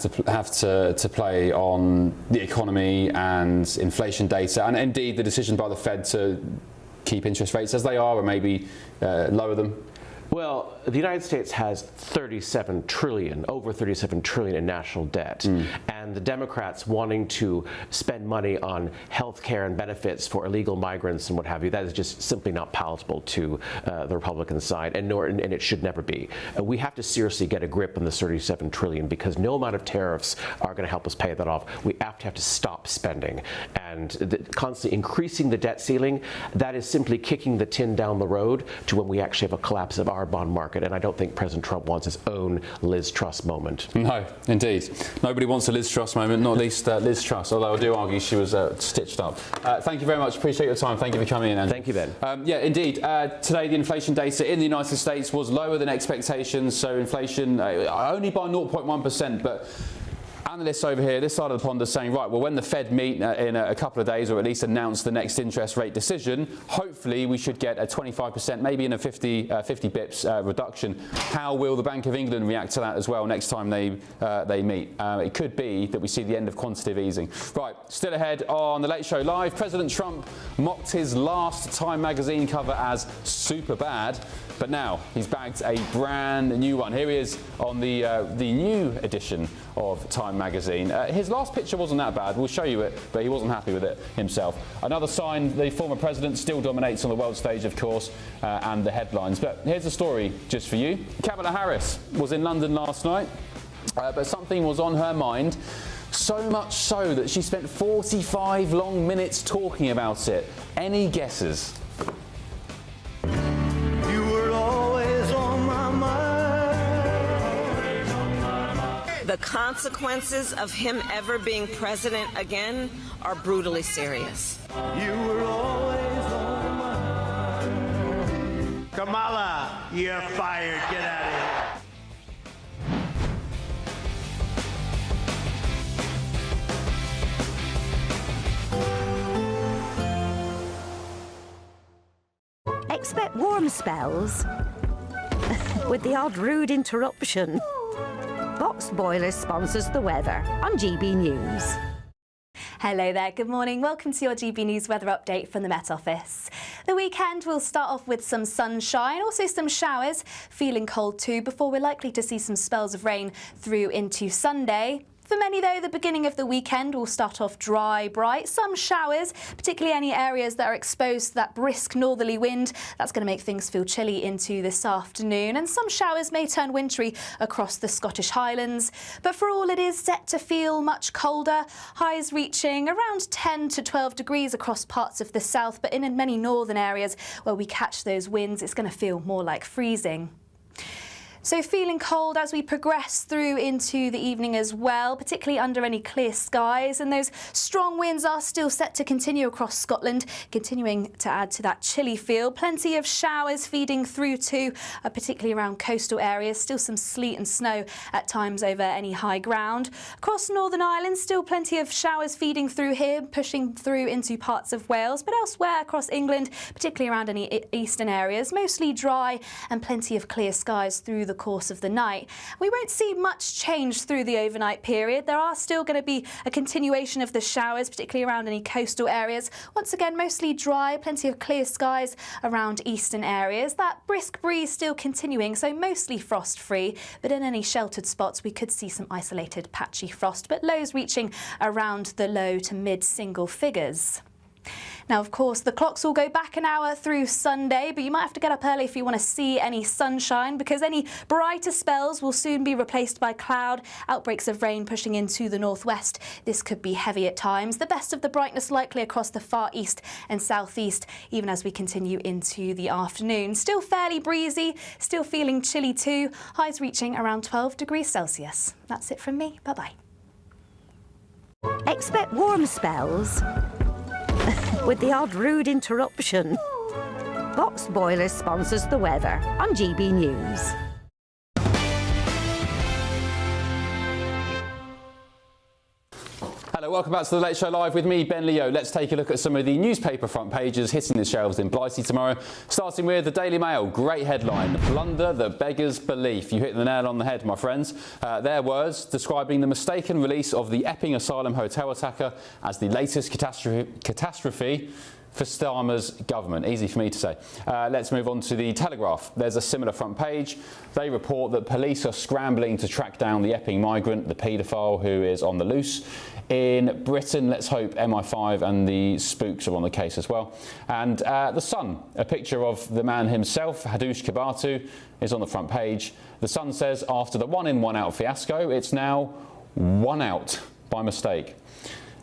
S2: to play on the economy and inflation data, and indeed the decision by the Fed to keep interest rates as they are, or maybe lower them?
S7: Well, the United States has over 37 trillion in national debt. And the Democrats wanting to spend money on health care and benefits for illegal migrants and what have you, that is just simply not palatable to the Republican side, and it should never be. We have to seriously get a grip on the 37 trillion because no amount of tariffs are going to help us pay that off. We have to stop spending. And constantly increasing the debt ceiling, that is simply kicking the tin down the road to when we actually have a collapse of our bond market, and I don't think President Trump wants his own Liz Truss moment.
S2: No, indeed. Nobody wants a Liz Truss moment, not least Liz Truss, although I do argue she was stitched up. Thank you very much. Appreciate your time. Thank you for coming in, Andrew.
S7: Thank you, Ben.
S2: Yeah, indeed. Today, the inflation data in the United States was lower than expectations, so inflation only by 0.1%, but analysts over here, this side of the pond, are saying, right, well, when the Fed meet in a couple of days, or at least announce the next interest rate decision, hopefully we should get a 25%, maybe in a 50 bips reduction. How will the Bank of England react to that as well next time they meet? It could be that we see the end of quantitative easing. Right, still ahead on The Late Show Live, President Trump mocked his last Time magazine cover as super bad, but now he's bagged a brand new one. Here he is on the new edition of Time magazine. His last picture wasn't that bad. We'll show you it, but he wasn't happy with it himself. Another sign the former president still dominates on the world stage, of course, and the headlines. But here's a story just for you. Kamala Harris was in London last night, but something was on her mind. So much so that she spent 45 long minutes talking about it. Any guesses?
S8: You were always on my mind.
S22: The consequences of him ever being president again are brutally serious.
S8: You were always on my mind. Kamala, you're fired. Get out of here.
S9: Expect warm spells with the odd rude interruption. Box Boiler sponsors the weather on GB News.
S10: Hello there, good morning. Welcome to your GB News weather update from the Met Office. The weekend will start off with some sunshine, also some showers, feeling cold too, before we're likely to see some spells of rain through into Sunday. For many, though, the beginning of the weekend will start off dry, bright, some showers, particularly any areas that are exposed to that brisk northerly wind. That's going to make things feel chilly into this afternoon, and some showers may turn wintry across the Scottish Highlands. But for all, it is set to feel much colder, highs reaching around 10 to 12 degrees across parts of the south, but in many northern areas where we catch those winds, it's going to feel more like freezing. So feeling cold as we progress through into the evening as well, particularly under any clear skies, and those strong winds are still set to continue across Scotland, continuing to add to that chilly feel. Plenty of showers feeding through too, particularly around coastal areas. Still some sleet and snow at times over any high ground. Across Northern Ireland, still plenty of showers feeding through here, pushing through into parts of Wales, but elsewhere across England, particularly around any eastern areas, mostly dry and plenty of clear skies through the course of the night. We won't see much change through the overnight period. There are still going to be a continuation of the showers, particularly around any coastal areas. Once again, mostly dry, plenty of clear skies around eastern areas. That brisk breeze still continuing, so mostly frost-free, but in any sheltered spots we could see some isolated patchy frost, but lows reaching around the low to mid-single figures. Now, of course, the clocks will go back an hour through Sunday, but you might have to get up early if you want to see any sunshine, because any brighter spells will soon be replaced by cloud, outbreaks of rain pushing into the northwest. This could be heavy at times. The best of the brightness likely across the far east and southeast, even as we continue into the afternoon. Still fairly breezy, still feeling chilly too, highs reaching around 12 degrees Celsius. That's it from me. Bye-bye.
S9: Expect warm spells with the odd rude interruption. Box Boiler sponsors the weather on GB News.
S2: Hello, welcome back to the Late Show Live with me, Ben Leo. Let's take a look at some of the newspaper front pages hitting the shelves in Blighty tomorrow. Starting with the Daily Mail, great headline, plunder that beggars belief. You hit the nail on the head, my friends. Their words describing the mistaken release of the Epping Asylum hotel attacker as the latest catastrophe for Starmer's government. Easy for me to say. Let's move on to the Telegraph. There's a similar front page. They report that police are scrambling to track down the Epping migrant, the paedophile who is on the loose. In Britain, let's hope MI5 and the spooks are on the case as well. And The Sun, a picture of the man himself, Hadush Kabatu, is on the front page. The Sun says after the one-in, one-out fiasco, it's now one out by mistake.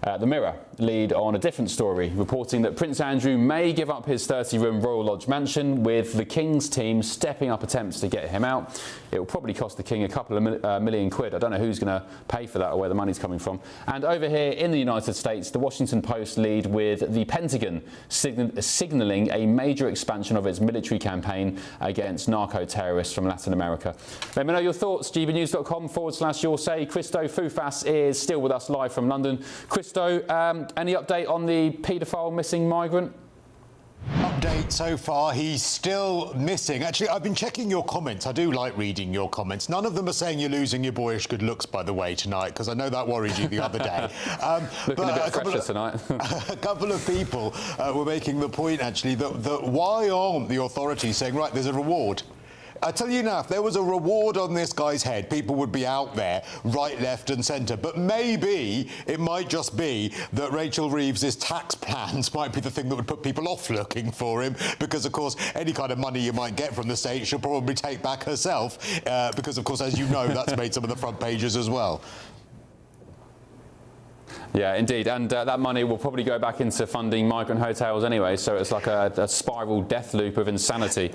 S2: The Mirror lead on a different story, reporting that Prince Andrew may give up his 30-room Royal Lodge mansion, with the King's team stepping up attempts to get him out. It will probably cost the King a couple of million quid. I don't know who's going to pay for that or where the money's coming from. And over here in the United States, the Washington Post lead with the Pentagon signalling a major expansion of its military campaign against narco-terrorists from Latin America. Let me know your thoughts, gbnews.com/your say. Christo Foufas is still with us live from London. Christo, any update on the paedophile missing migrant?
S23: Update so far, he's still missing. Actually, I've been checking your comments. I do like reading your comments. None of them are saying you're losing your boyish good looks, by the way, tonight, because I know that worried you the other day.
S2: Looking a bit fresher tonight.
S23: A couple of people were making the point, actually, that why aren't the authorities saying, right, there's a reward? I tell you now, if there was a reward on this guy's head, people would be out there, right, left and centre. But maybe it might just be that Rachel Reeves' tax plans might be the thing that would put people off looking for him, because, of course, any kind of money you might get from the state, she'll probably take back herself, because, of course, as you know, that's made some of the front pages as well.
S2: Yeah, indeed, and that money will probably go back into funding migrant hotels anyway, so it's like a spiral death loop of insanity.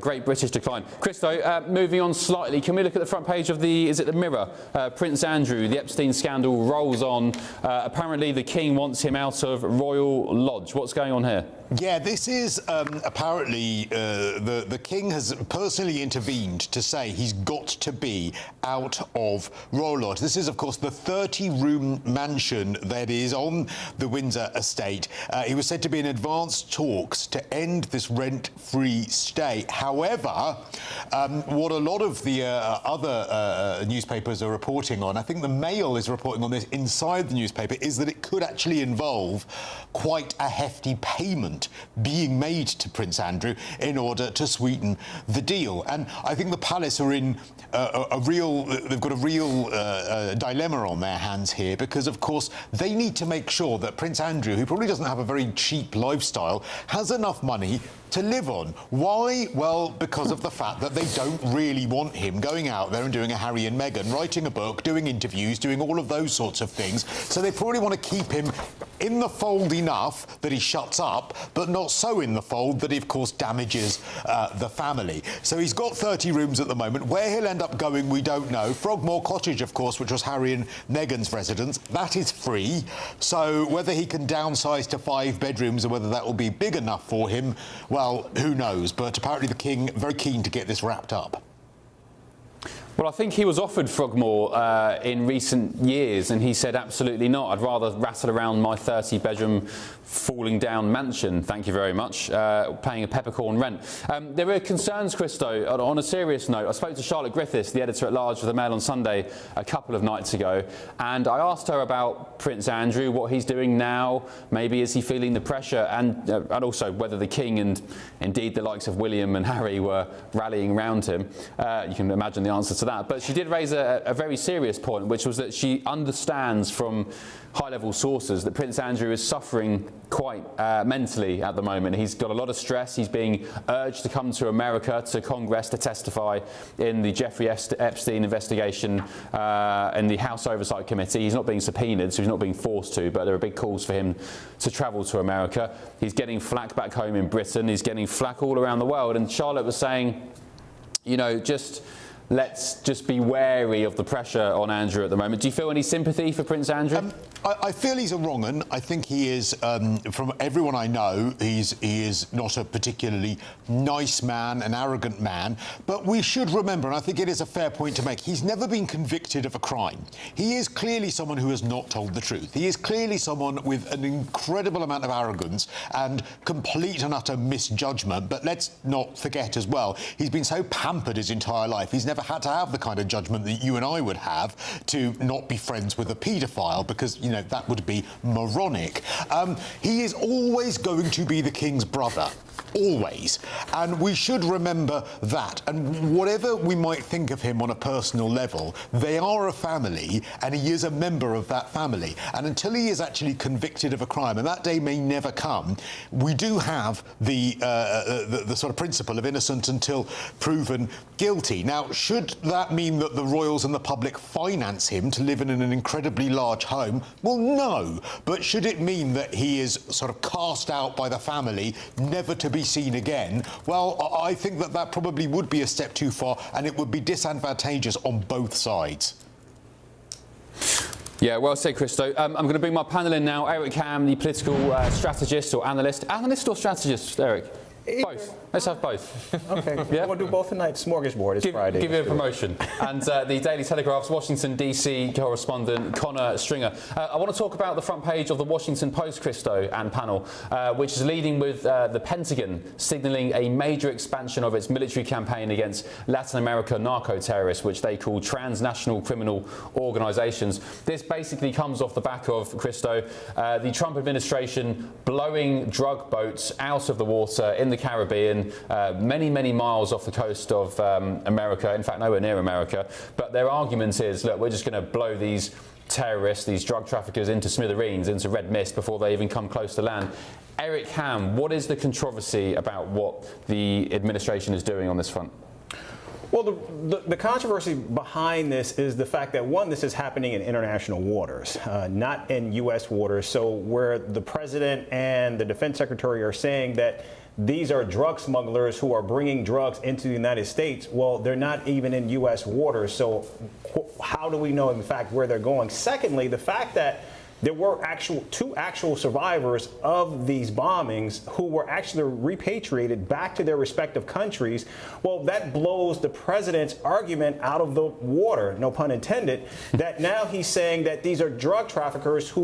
S2: Great British decline. Christo, moving on slightly, can we look at the front page of the Mirror? Prince Andrew, the Epstein scandal rolls on. Apparently the King wants him out of Royal Lodge. What's going on here?
S23: Yeah, this is apparently the King has personally intervened to say he's got to be out of Royal Lodge. This is, of course, the 30-room mansion that is on the Windsor estate. He was said to be in advanced talks to end this rent-free stay. However, what a lot of the other newspapers are reporting on, I think the Mail is reporting on this inside the newspaper, is that it could actually involve quite a hefty payment being made to Prince Andrew in order to sweeten the deal. And I think the palace are in they've got a real dilemma on their hands here, because of course they need to make sure that Prince Andrew, who probably doesn't have a very cheap lifestyle, has enough money to live on. Why? Well, because of the fact that they don't really want him going out there and doing a Harry and Meghan, writing a book, doing interviews, doing all of those sorts of things. So they probably want to keep him in the fold enough that he shuts up, but not so in the fold that he, of course, damages the family. So he's got 30 rooms at the moment. Where he'll end up going, we don't know. Frogmore Cottage, of course, which was Harry and Meghan's residence, that is free. So whether he can downsize to 5 bedrooms or whether that will be big enough for him, well, who knows? But apparently the King very keen to get this wrapped up.
S2: Well, I think he was offered Frogmore in recent years, and he said absolutely not. I'd rather rattle around my 30-bedroom falling down mansion, thank you very much, paying a peppercorn rent. There were concerns, Christo, on a serious note. I spoke to Charlotte Griffiths, the editor-at-large of the Mail on Sunday, a couple of nights ago, and I asked her about Prince Andrew, what he's doing now, maybe is he feeling the pressure, and also whether the King and indeed the likes of William and Harry were rallying around him. You can imagine the answer to that. But she did raise a very serious point, which was that she understands from high-level sources that Prince Andrew is suffering quite mentally at the moment. He's got a lot of stress. He's being urged to come to America, to Congress, to testify in the Jeffrey Epstein investigation in the House Oversight Committee. He's not being subpoenaed, so he's not being forced to, but there are big calls for him to travel to America. He's getting flack back home in Britain. He's getting flack all around the world. And Charlotte was saying, you know, let's just be wary of the pressure on Andrew at the moment. Do you feel any sympathy for Prince Andrew?
S23: I feel he's a wrong 'un. I think he is, from everyone I know, he is not a particularly nice man, an arrogant man. But we should remember, and I think it is a fair point to make, he's never been convicted of a crime. He is clearly someone who has not told the truth. He is clearly someone with an incredible amount of arrogance and complete and utter misjudgment. But let's not forget as well, he's been so pampered his entire life. He's never had to have the kind of judgment that you and I would have to not be friends with a paedophile, because, you know, that would be moronic. He is always going to be the King's brother. Always. And we should remember that. And whatever we might think of him on a personal level, they are a family, and he is a member of that family. And until he is actually convicted of a crime, and that day may never come, we do have the sort of principle of innocent until proven guilty. Now, should that mean that the royals and the public finance him to live in an incredibly large home? Well, no. But should it mean that he is sort of cast out by the family, never to be seen again? Well, I think that probably would be a step too far, and it would be disadvantageous on both sides.
S2: Yeah, well said, Christo. I'm going to bring my panel in now. Eric Ham, the political strategist or analyst. Analyst or strategist, Eric? Both. Let's have both.
S6: Okay. Yeah? We'll do both tonight. Smorgasbord is Friday.
S2: Give you a promotion. And the Daily Telegraph's Washington, D.C. correspondent, Connor Stringer. I want to talk about the front page of the Washington Post, Christo, and panel, which is leading with the Pentagon signalling a major expansion of its military campaign against Latin America narco-terrorists, which they call transnational criminal organisations. This basically comes off the back of, Christo, the Trump administration blowing drug boats out of the water in the Caribbean, many, many miles off the coast of America, in fact nowhere near America. But their argument is, look, we're just going to blow these terrorists, these drug traffickers into smithereens, into red mist before they even come close to land. Eric Ham, what is the controversy about what the administration is doing on this front?
S6: Well, the controversy behind this is the fact that, one, this is happening in international waters, not in U.S. waters. So where the president and the defense secretary are saying that these are drug smugglers who are bringing drugs into the United States, well, they're not even in U.S. waters. So how do we know, in fact, where they're going? Secondly, the fact that there were two actual survivors of these bombings who were actually repatriated back to their respective countries. Well, that blows the president's argument out of the water, no pun intended, that now he's saying that these are drug traffickers who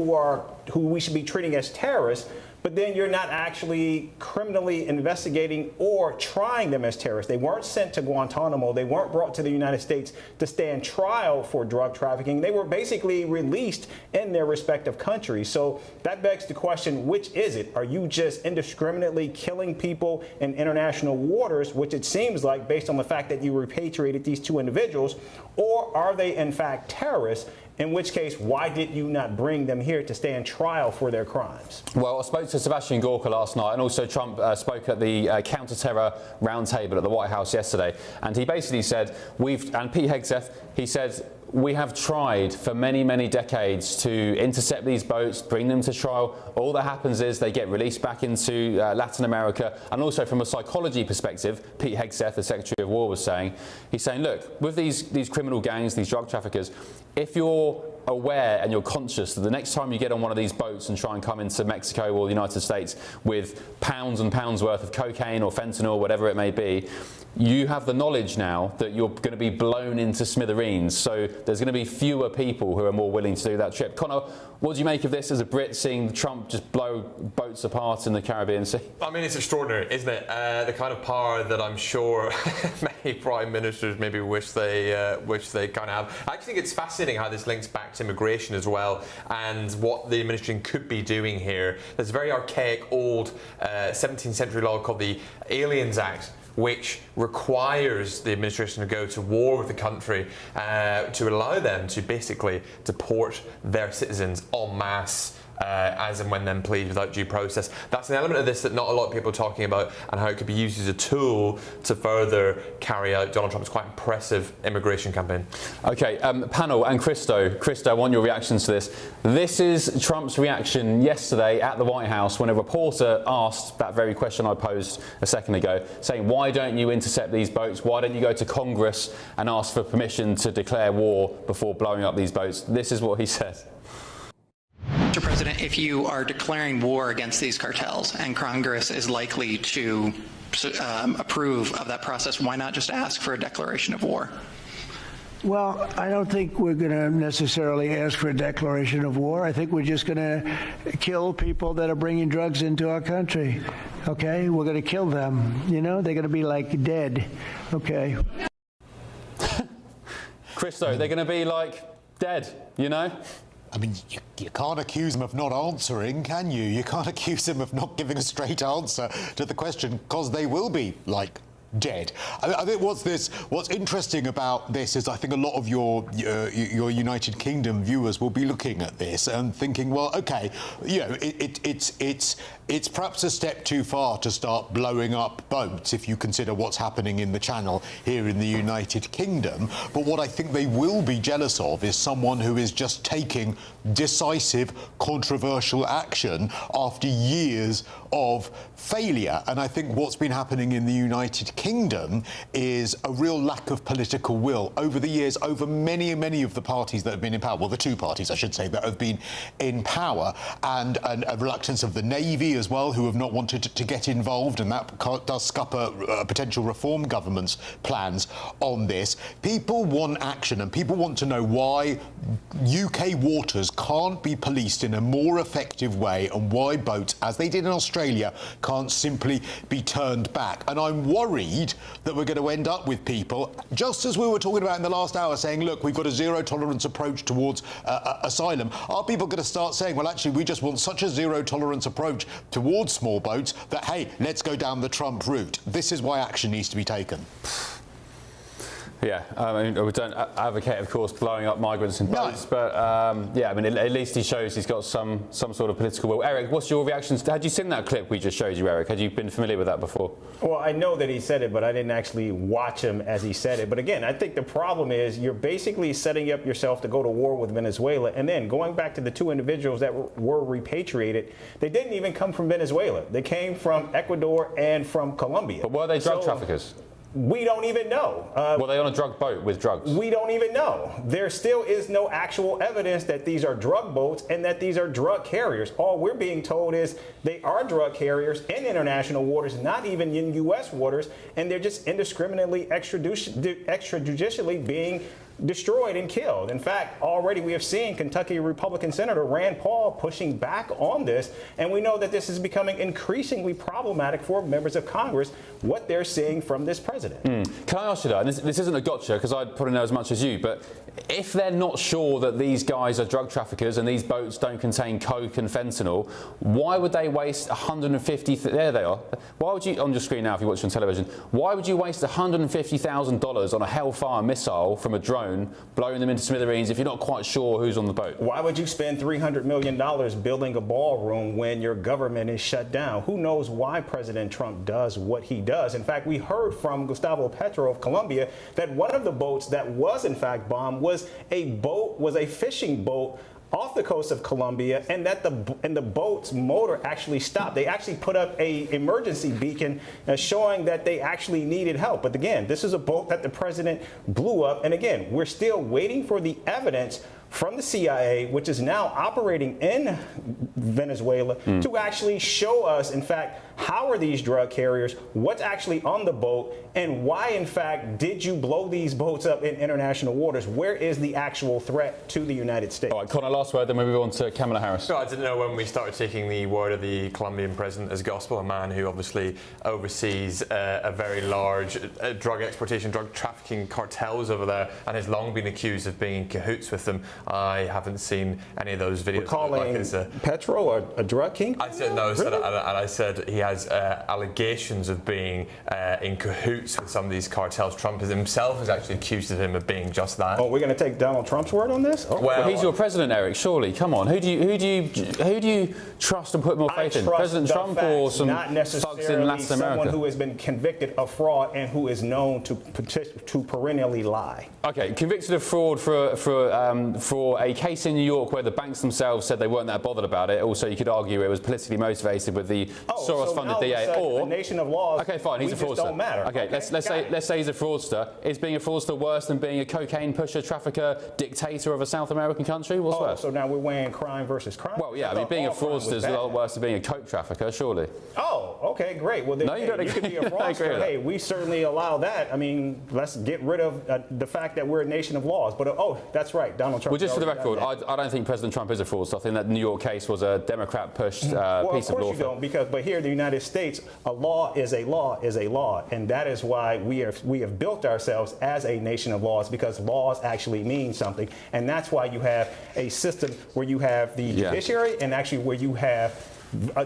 S6: we should be treating as terrorists. But then you're not actually criminally investigating or trying them as terrorists. They weren't sent to Guantanamo. They weren't brought to the United States to stand trial for drug trafficking. They were basically released in their respective countries. So that begs the question, which is it? Are you just indiscriminately killing people in international waters, which it seems like based on the fact that you repatriated these two individuals, or are they in fact terrorists? In which case, why did you not bring them here to stand trial for their crimes?
S2: Well, I spoke to Sebastian Gorka last night, and also Trump spoke at the counter-terror roundtable at the White House yesterday, and he basically said, and Pete Hegseth, he said, we have tried for many, many decades to intercept these boats, bring them to trial. All that happens is they get released back into Latin America. And also from a psychology perspective, Pete Hegseth, the Secretary of War, was saying, he's saying, look, with these criminal gangs, these drug traffickers, if you're aware and you're conscious that the next time you get on one of these boats and try and come into Mexico or the United States with pounds and pounds worth of cocaine or fentanyl, whatever it may be, you have the knowledge now that you're going to be blown into smithereens. So there's going to be fewer people who are more willing to do that trip. Connor, what do you make of this as a Brit, seeing Trump just blow boats apart in the Caribbean Sea?
S5: I mean, it's extraordinary, isn't it? The kind of power that I'm sure many prime ministers maybe wish they kind of have. I actually think it's fascinating how this links back to immigration as well, and what the administration could be doing here. There's a very archaic, old 17th century law called the Aliens Act, which requires the administration to go to war with the country to allow them to basically deport their citizens en masse as and when then plead without due process. That's an element of this that not a lot of people are talking about, and how it could be used as a tool to further carry out Donald Trump's quite impressive immigration campaign.
S2: Okay, panel and Christo, I want your reactions to this. This is Trump's reaction yesterday at the White House when a reporter asked that very question I posed a second ago, saying, why don't you intercept these boats? Why don't you go to Congress and ask for permission to declare war before blowing up these boats? This is what he said.
S3: Mr. President, if you are declaring war against these cartels and Congress is likely to approve of that process, why not just ask for a declaration of war?
S8: Well, I don't think we're going to necessarily ask for a declaration of war. I think we're just going to kill people that are bringing drugs into our country. Okay? We're going to kill them. You know, they're going to be like dead. Okay?
S2: Christo, they're going to be like dead, you know?
S23: I mean, you can't accuse him of not answering, can you? You can't accuse him of not giving a straight answer to the question, because they will be like dead. I think what's interesting about this is I think a lot of your United Kingdom viewers will be looking at this and thinking, well, okay, you know, it's perhaps a step too far to start blowing up boats if you consider what's happening in the Channel here in the United Kingdom. But what I think they will be jealous of is someone who is just taking decisive, controversial action after years of failure. And I think what's been happening in the United Kingdom is a real lack of political will over the years, over many of the parties that have been in power, well, the two parties, I should say, that have been in power, and a reluctance of the Navy as well, who have not wanted to get involved, and that does scupper potential reform government's plans on this. People want action, and people want to know why UK waters can't be policed in a more effective way, and why boats, as they did in Australia, can't simply be turned back. And I'm worried that we're going to end up with people, just as we were talking about in the last hour, saying, look, we've got a zero-tolerance approach towards asylum. Are people going to start saying, well, actually, we just want such a zero-tolerance approach towards small boats that, hey, let's go down the Trump route? This is why action needs to be taken.
S2: Yeah, I mean, we don't advocate, of course, blowing up migrants in boats, but yeah, I mean, at least he shows he's got some sort of political will. Eric, what's your reaction? Had you seen that clip we just showed you, Eric? Had you been familiar with that before?
S6: Well, I know that he said it, but I didn't actually watch him as he said it. But again, I think the problem is you're basically setting up yourself to go to war with Venezuela, and then going back to the two individuals that were repatriated, they didn't even come from Venezuela. They came from Ecuador and from Colombia.
S2: But were they drug traffickers?
S6: We don't even know.
S2: Were they on a drug boat with drugs?
S6: We don't even know. There still is no actual evidence that these are drug boats and that these are drug carriers. All we're being told is they are drug carriers in international waters, not even in U.S. waters, and they're just indiscriminately extrajudicially being destroyed and killed. In fact, already we have seen Kentucky Republican Senator Rand Paul pushing back on this, and we know that this is becoming increasingly problematic for members of Congress, what they're seeing from this president.
S2: Can I ask you that, and this isn't a gotcha because I probably know as much as you, but if they're not sure that these guys are drug traffickers and these boats don't contain coke and fentanyl, why would they waste 150, there they are, why would you, on your screen now if you watch on television, why would you waste $150,000 on a Hellfire missile from a drone, blowing them into smithereens if you're not quite sure who's on the boat?
S6: Why would you spend $300 million building a ballroom when your government is shut down? Who knows why President Trump does what he does? In fact, we heard from Gustavo Petro of Colombia that one of the boats that was in fact bombed was a fishing boat off the coast of Colombia, and that the boat's motor actually stopped. They actually put up a emergency beacon showing that they actually needed help. But again, this is a boat that the president blew up, and again, we're still waiting for the evidence from the CIA, which is now operating in Venezuela, to actually show us, in fact, how are these drug carriers, what's actually on the boat, and why, in fact, did you blow these boats up in international waters? Where is the actual threat to the United States?
S2: All right, Connor, last word, then we move on to Kamala Harris.
S5: So I didn't know when we started taking the word of the Colombian president as gospel, a man who obviously oversees a very large drug exportation, drug trafficking cartels over there, and has long been accused of being in cahoots with them. I haven't seen any of those videos.
S6: We're calling Petro a drug king?
S5: I said no, really? And I said he has allegations of being in cahoots with some of these cartels. Trump himself has actually accused of him of being just that.
S6: Oh, we're going to take Donald Trump's word on this?
S2: Oh. Well, he's your president, Eric. Surely, come on. Who do you trust and put more faith in? President Trump or some thugs in Latin America?
S6: Someone who has been convicted of fraud and who is known to perennially lie.
S2: Okay, convicted of fraud for a case in New York where the banks themselves said they weren't that bothered about it. Also, you could argue it was politically motivated with the Soros-funded DA. Or
S6: a nation of laws.
S2: Okay, fine. He's a fraudster.
S6: Don't matter.
S2: Okay, let's say he's a fraudster. Is being a fraudster worse than being a cocaine pusher, trafficker, dictator of a South American country? What's worse?
S6: So now we're weighing crime versus crime.
S2: Well, yeah. I mean, being a fraudster is a lot worse than being a coke trafficker, surely.
S6: Oh, okay, great. Well, then
S2: no, you don't agree.
S6: You could be a fraudster. Hey, we certainly allow that. I mean, let's get rid of the fact that we're a nation of laws. But that's right, Donald Trump.
S2: Well, just for the record, I don't think President Trump is a fraudster. I think that New York case was a Democrat-pushed piece of law.
S6: Well, of course you don't, but here in the United States, a law is a law is a law, and that is why we have built ourselves as a nation of laws, because laws actually mean something, and that's why you have a system where you have the judiciary and actually where you have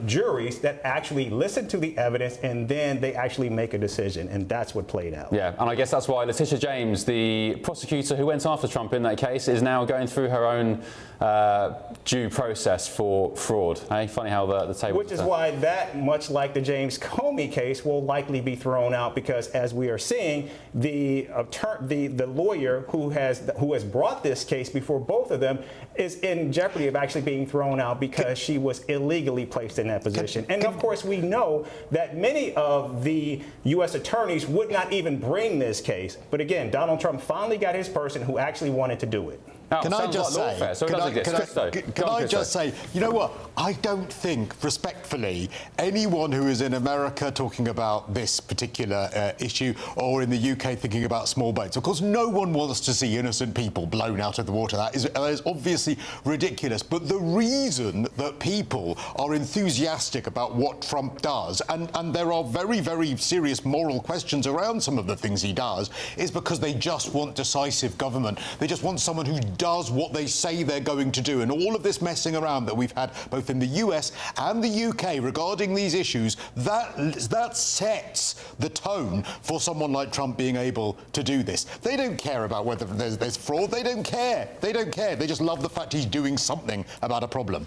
S6: juries that actually listen to the evidence and then they actually make a decision, and that's what played out.
S2: Yeah, and I guess that's why Letitia James, the prosecutor who went after Trump in that case, is now going through her own due process for fraud. Funny how the table.
S6: Which is why that, much like the James Comey case, will likely be thrown out, because as we are seeing, the lawyer who has brought this case before both of them is in jeopardy of actually being thrown out because she was illegally placed in that position. And of course, we know that many of the U.S. attorneys would not even bring this case. But again, Donald Trump finally got his person who actually wanted to do it.
S23: Can I just say, you know what? I don't think, respectfully, anyone who is in America talking about this particular issue, or in the UK thinking about small boats, of course, no one wants to see innocent people blown out of the water. That is obviously ridiculous. But the reason that people are enthusiastic about what Trump does, and there are very, very serious moral questions around some of the things he does, is because they just want decisive government. They just want someone who's does what they say they're going to do. And all of this messing around that we've had both in the US and the UK regarding these issues, that sets the tone for someone like Trump being able to do this. They don't care about whether there's fraud. They don't care. They don't care. They just love the fact he's doing something about a problem.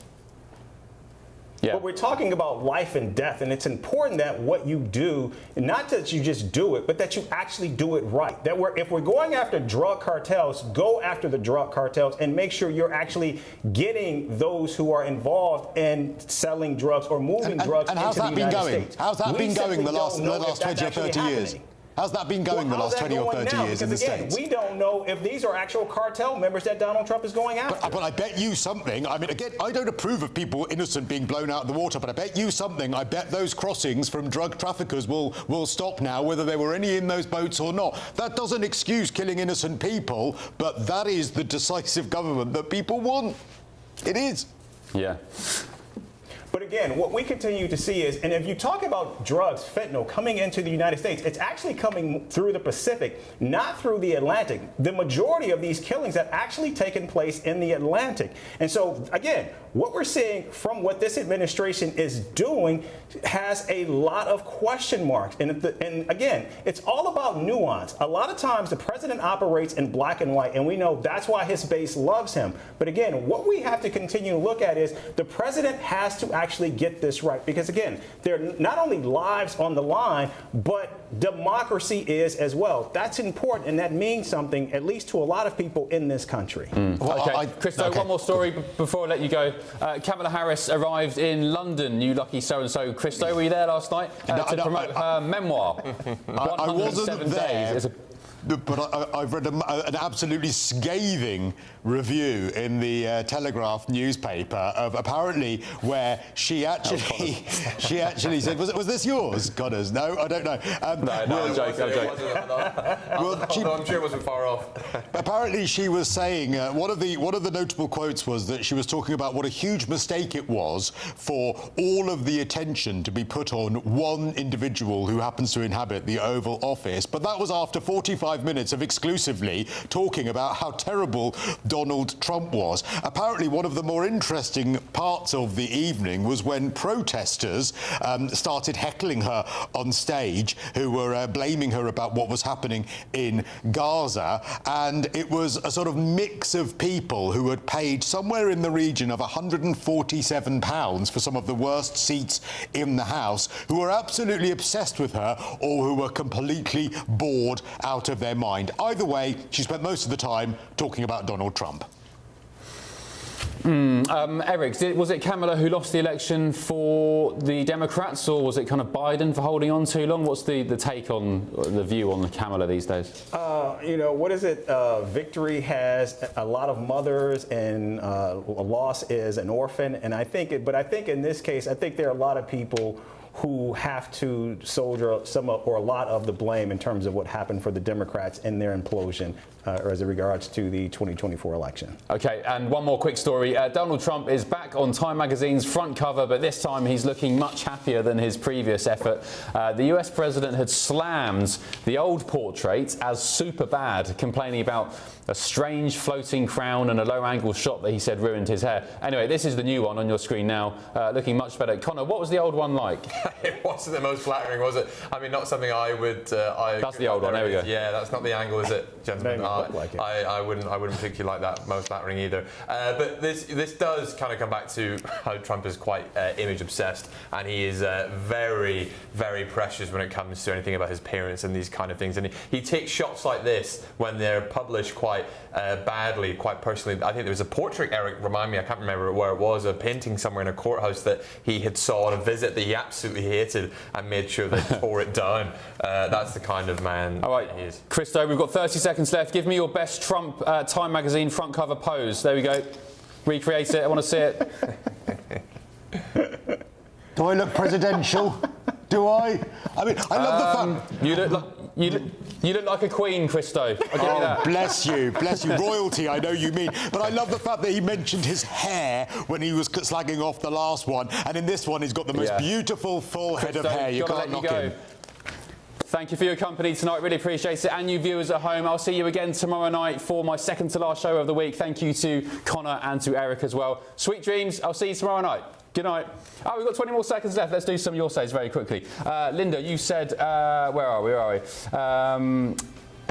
S6: Yeah. But we're talking about life and death, and it's important that what you do, not that you just do it, but that you actually do it right. That if we're going after drug cartels, go after the drug cartels and make sure you're actually getting those who are involved in selling drugs or moving drugs into the United States.
S23: How's that been going the last 20 or 30 years? How's that been going the last 20 or 30 years in the States?
S6: We don't know if these are actual cartel members that Donald Trump is going after.
S23: But I bet you something. I mean, again, I don't approve of people innocent being blown out of the water, but I bet you something. I bet those crossings from drug traffickers will stop now, whether there were any in those boats or not. That doesn't excuse killing innocent people, but that is the decisive government that people want. It is.
S2: Yeah.
S6: But again, what we continue to see is, and if you talk about drugs, fentanyl coming into the United States, it's actually coming through the Pacific, not through the Atlantic. The majority of these killings have actually taken place in the Atlantic. And so, again, what we're seeing from what this administration is doing has a lot of question marks. And again, it's all about nuance. A lot of times the president operates in black and white, and we know that's why his base loves him. But again, what we have to continue to look at is the president has to actually get this right, because again, there are not only lives on the line, but democracy is as well. That's important, and that means something, at least to a lot of people in this country.
S2: Okay, Christo, one more story before I let you go. Kamala Harris arrived in London, you lucky so-and-so. Christo, were you there last night to promote her memoir?
S23: I wasn't there.
S2: Days.
S23: But I've read an absolutely scathing review in the Telegraph newspaper of apparently where she actually said, was this yours, Connors? No, I don't know.
S5: No, I'm joking. Well, I'm sure it wasn't far off.
S23: Apparently she was saying, one of the notable quotes was that she was talking about what a huge mistake it was for all of the attention to be put on one individual who happens to inhabit the Oval Office. But that was after 45 minutes of exclusively talking about how terrible Donald Trump was. Apparently, one of the more interesting parts of the evening was when protesters started heckling her on stage, who were blaming her about what was happening in Gaza. And it was a sort of mix of people who had paid somewhere in the region of £147 for some of the worst seats in the House, who were absolutely obsessed with her or who were completely bored out of their mind. Either way, she spent most of the time talking about Donald Trump.
S2: Eric, was it Kamala who lost the election for the Democrats, or was it kind of Biden for holding on too long? What's the take on the view on Kamala these days?
S6: You know, what is it? Victory has a lot of mothers, and a loss is an orphan. And I think in this case, I think there are a lot of people who have to shoulder some or a lot of the blame in terms of what happened for the Democrats in their implosion as it regards to the 2024 election.
S2: Okay, and one more quick story. Donald Trump is back on Time magazine's front cover, but this time he's looking much happier than his previous effort. The US president had slammed the old portrait as super bad, complaining about a strange floating crown and a low-angle shot that he said ruined his hair. Anyway, this is the new one on your screen now, looking much better. Connor, what was the old one like?
S5: It wasn't the most flattering, was it? I mean, not something I would...
S2: That's the old one, there we go.
S5: Yeah, that's not the angle, is it, gentlemen? I wouldn't particularly like that most flattering either. But this does kind of come back to how Trump is quite image obsessed, and he is very, very precious when it comes to anything about his appearance and these kind of things. And he takes shots like this when they're published quite badly, quite personally. I think there was a portrait, Eric, remind me, I can't remember where it was, a painting somewhere in a courthouse that he had saw on a visit that he absolutely hated and made sure they tore it down. That's the kind of man he is.
S2: Christo, we've got 30 seconds left. Give me your best Trump Time magazine front cover pose. There we go. Recreate it. I want to see it.
S23: Do I look presidential? Do I? I mean, I love the fact...
S2: You look like a queen, Christo. I'll give you that.
S23: Bless you. Royalty, I know you mean. But I love the fact that he mentioned his hair when he was slagging off the last one. And in this one, he's got the most beautiful full head of hair. You can't knock him.
S2: Thank you for your company tonight. Really appreciate it. And you viewers at home, I'll see you again tomorrow night for my second to last show of the week. Thank you to Connor and to Eric as well. Sweet dreams. I'll see you tomorrow night. Good night. Oh, we've got 20 more seconds left. Let's do some of your saves very quickly. Linda, you said, where are we?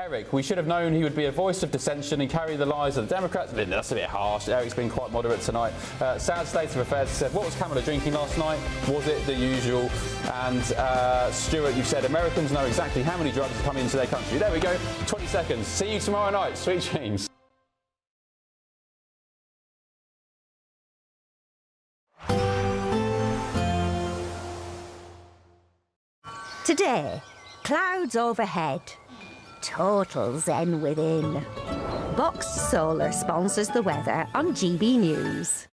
S2: Eric, we should have known he would be a voice of dissension and carry the lies of the Democrats. Linda, that's a bit harsh. Eric's been quite moderate tonight. Sad state of affairs said, what was Kamala drinking last night? Was it the usual? And Stuart, you said Americans know exactly how many drugs are coming into their country. There we go. 20 seconds. See you tomorrow night. Sweet dreams.
S9: Today, clouds overhead. Total zen within. Boxed Solar sponsors the weather on GB News.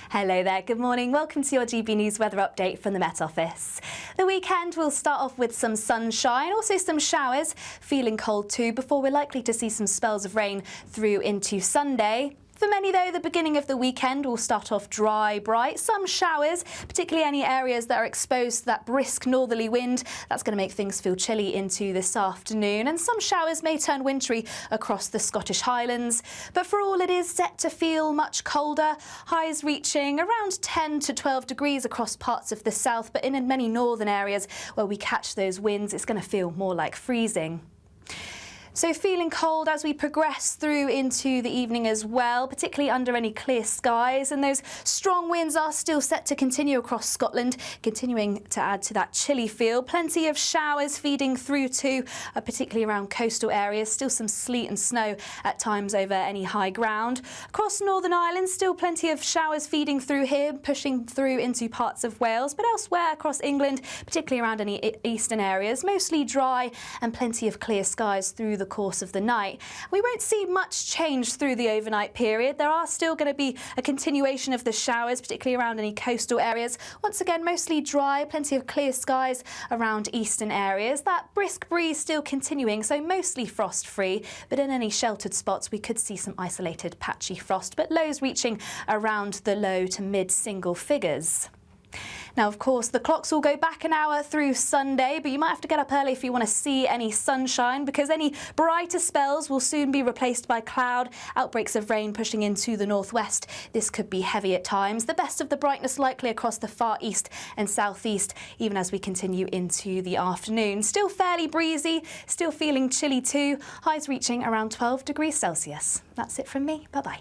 S10: Hello there, good morning. Welcome to your GB News weather update from the Met Office. The weekend will start off with some sunshine, also some showers, feeling cold too, before we're likely to see some spells of rain through into Sunday. For many, though, the beginning of the weekend will start off dry, bright, some showers, particularly any areas that are exposed to that brisk northerly wind. That's going to make things feel chilly into this afternoon, and some showers may turn wintry across the Scottish Highlands. But for all, it is set to feel much colder, highs reaching around 10 to 12 degrees across parts of the south, but in many northern areas where we catch those winds, it's going to feel more like freezing. So feeling cold as we progress through into the evening as well, particularly under any clear skies, and those strong winds are still set to continue across Scotland, continuing to add to that chilly feel. Plenty of showers feeding through too, particularly around coastal areas. Still some sleet and snow at times over any high ground. Across Northern Ireland, still plenty of showers feeding through here, pushing through into parts of Wales, but elsewhere across England, particularly around any eastern areas, mostly dry and plenty of clear skies through the course of the night. We won't see much change through the overnight period. There are still going to be a continuation of the showers, particularly around any coastal areas. Once again, mostly dry, plenty of clear skies around eastern areas. That brisk breeze still continuing, so mostly frost-free, but in any sheltered spots we could see some isolated patchy frost, but lows reaching around the low to mid-single figures. Now, of course, the clocks will go back an hour through Sunday, but you might have to get up early if you want to see any sunshine, because any brighter spells will soon be replaced by cloud, outbreaks of rain pushing into the northwest. This could be heavy at times. The best of the brightness likely across the far east and southeast, even as we continue into the afternoon. Still fairly breezy, still feeling chilly too, highs reaching around 12 degrees Celsius. That's it from me. Bye-bye.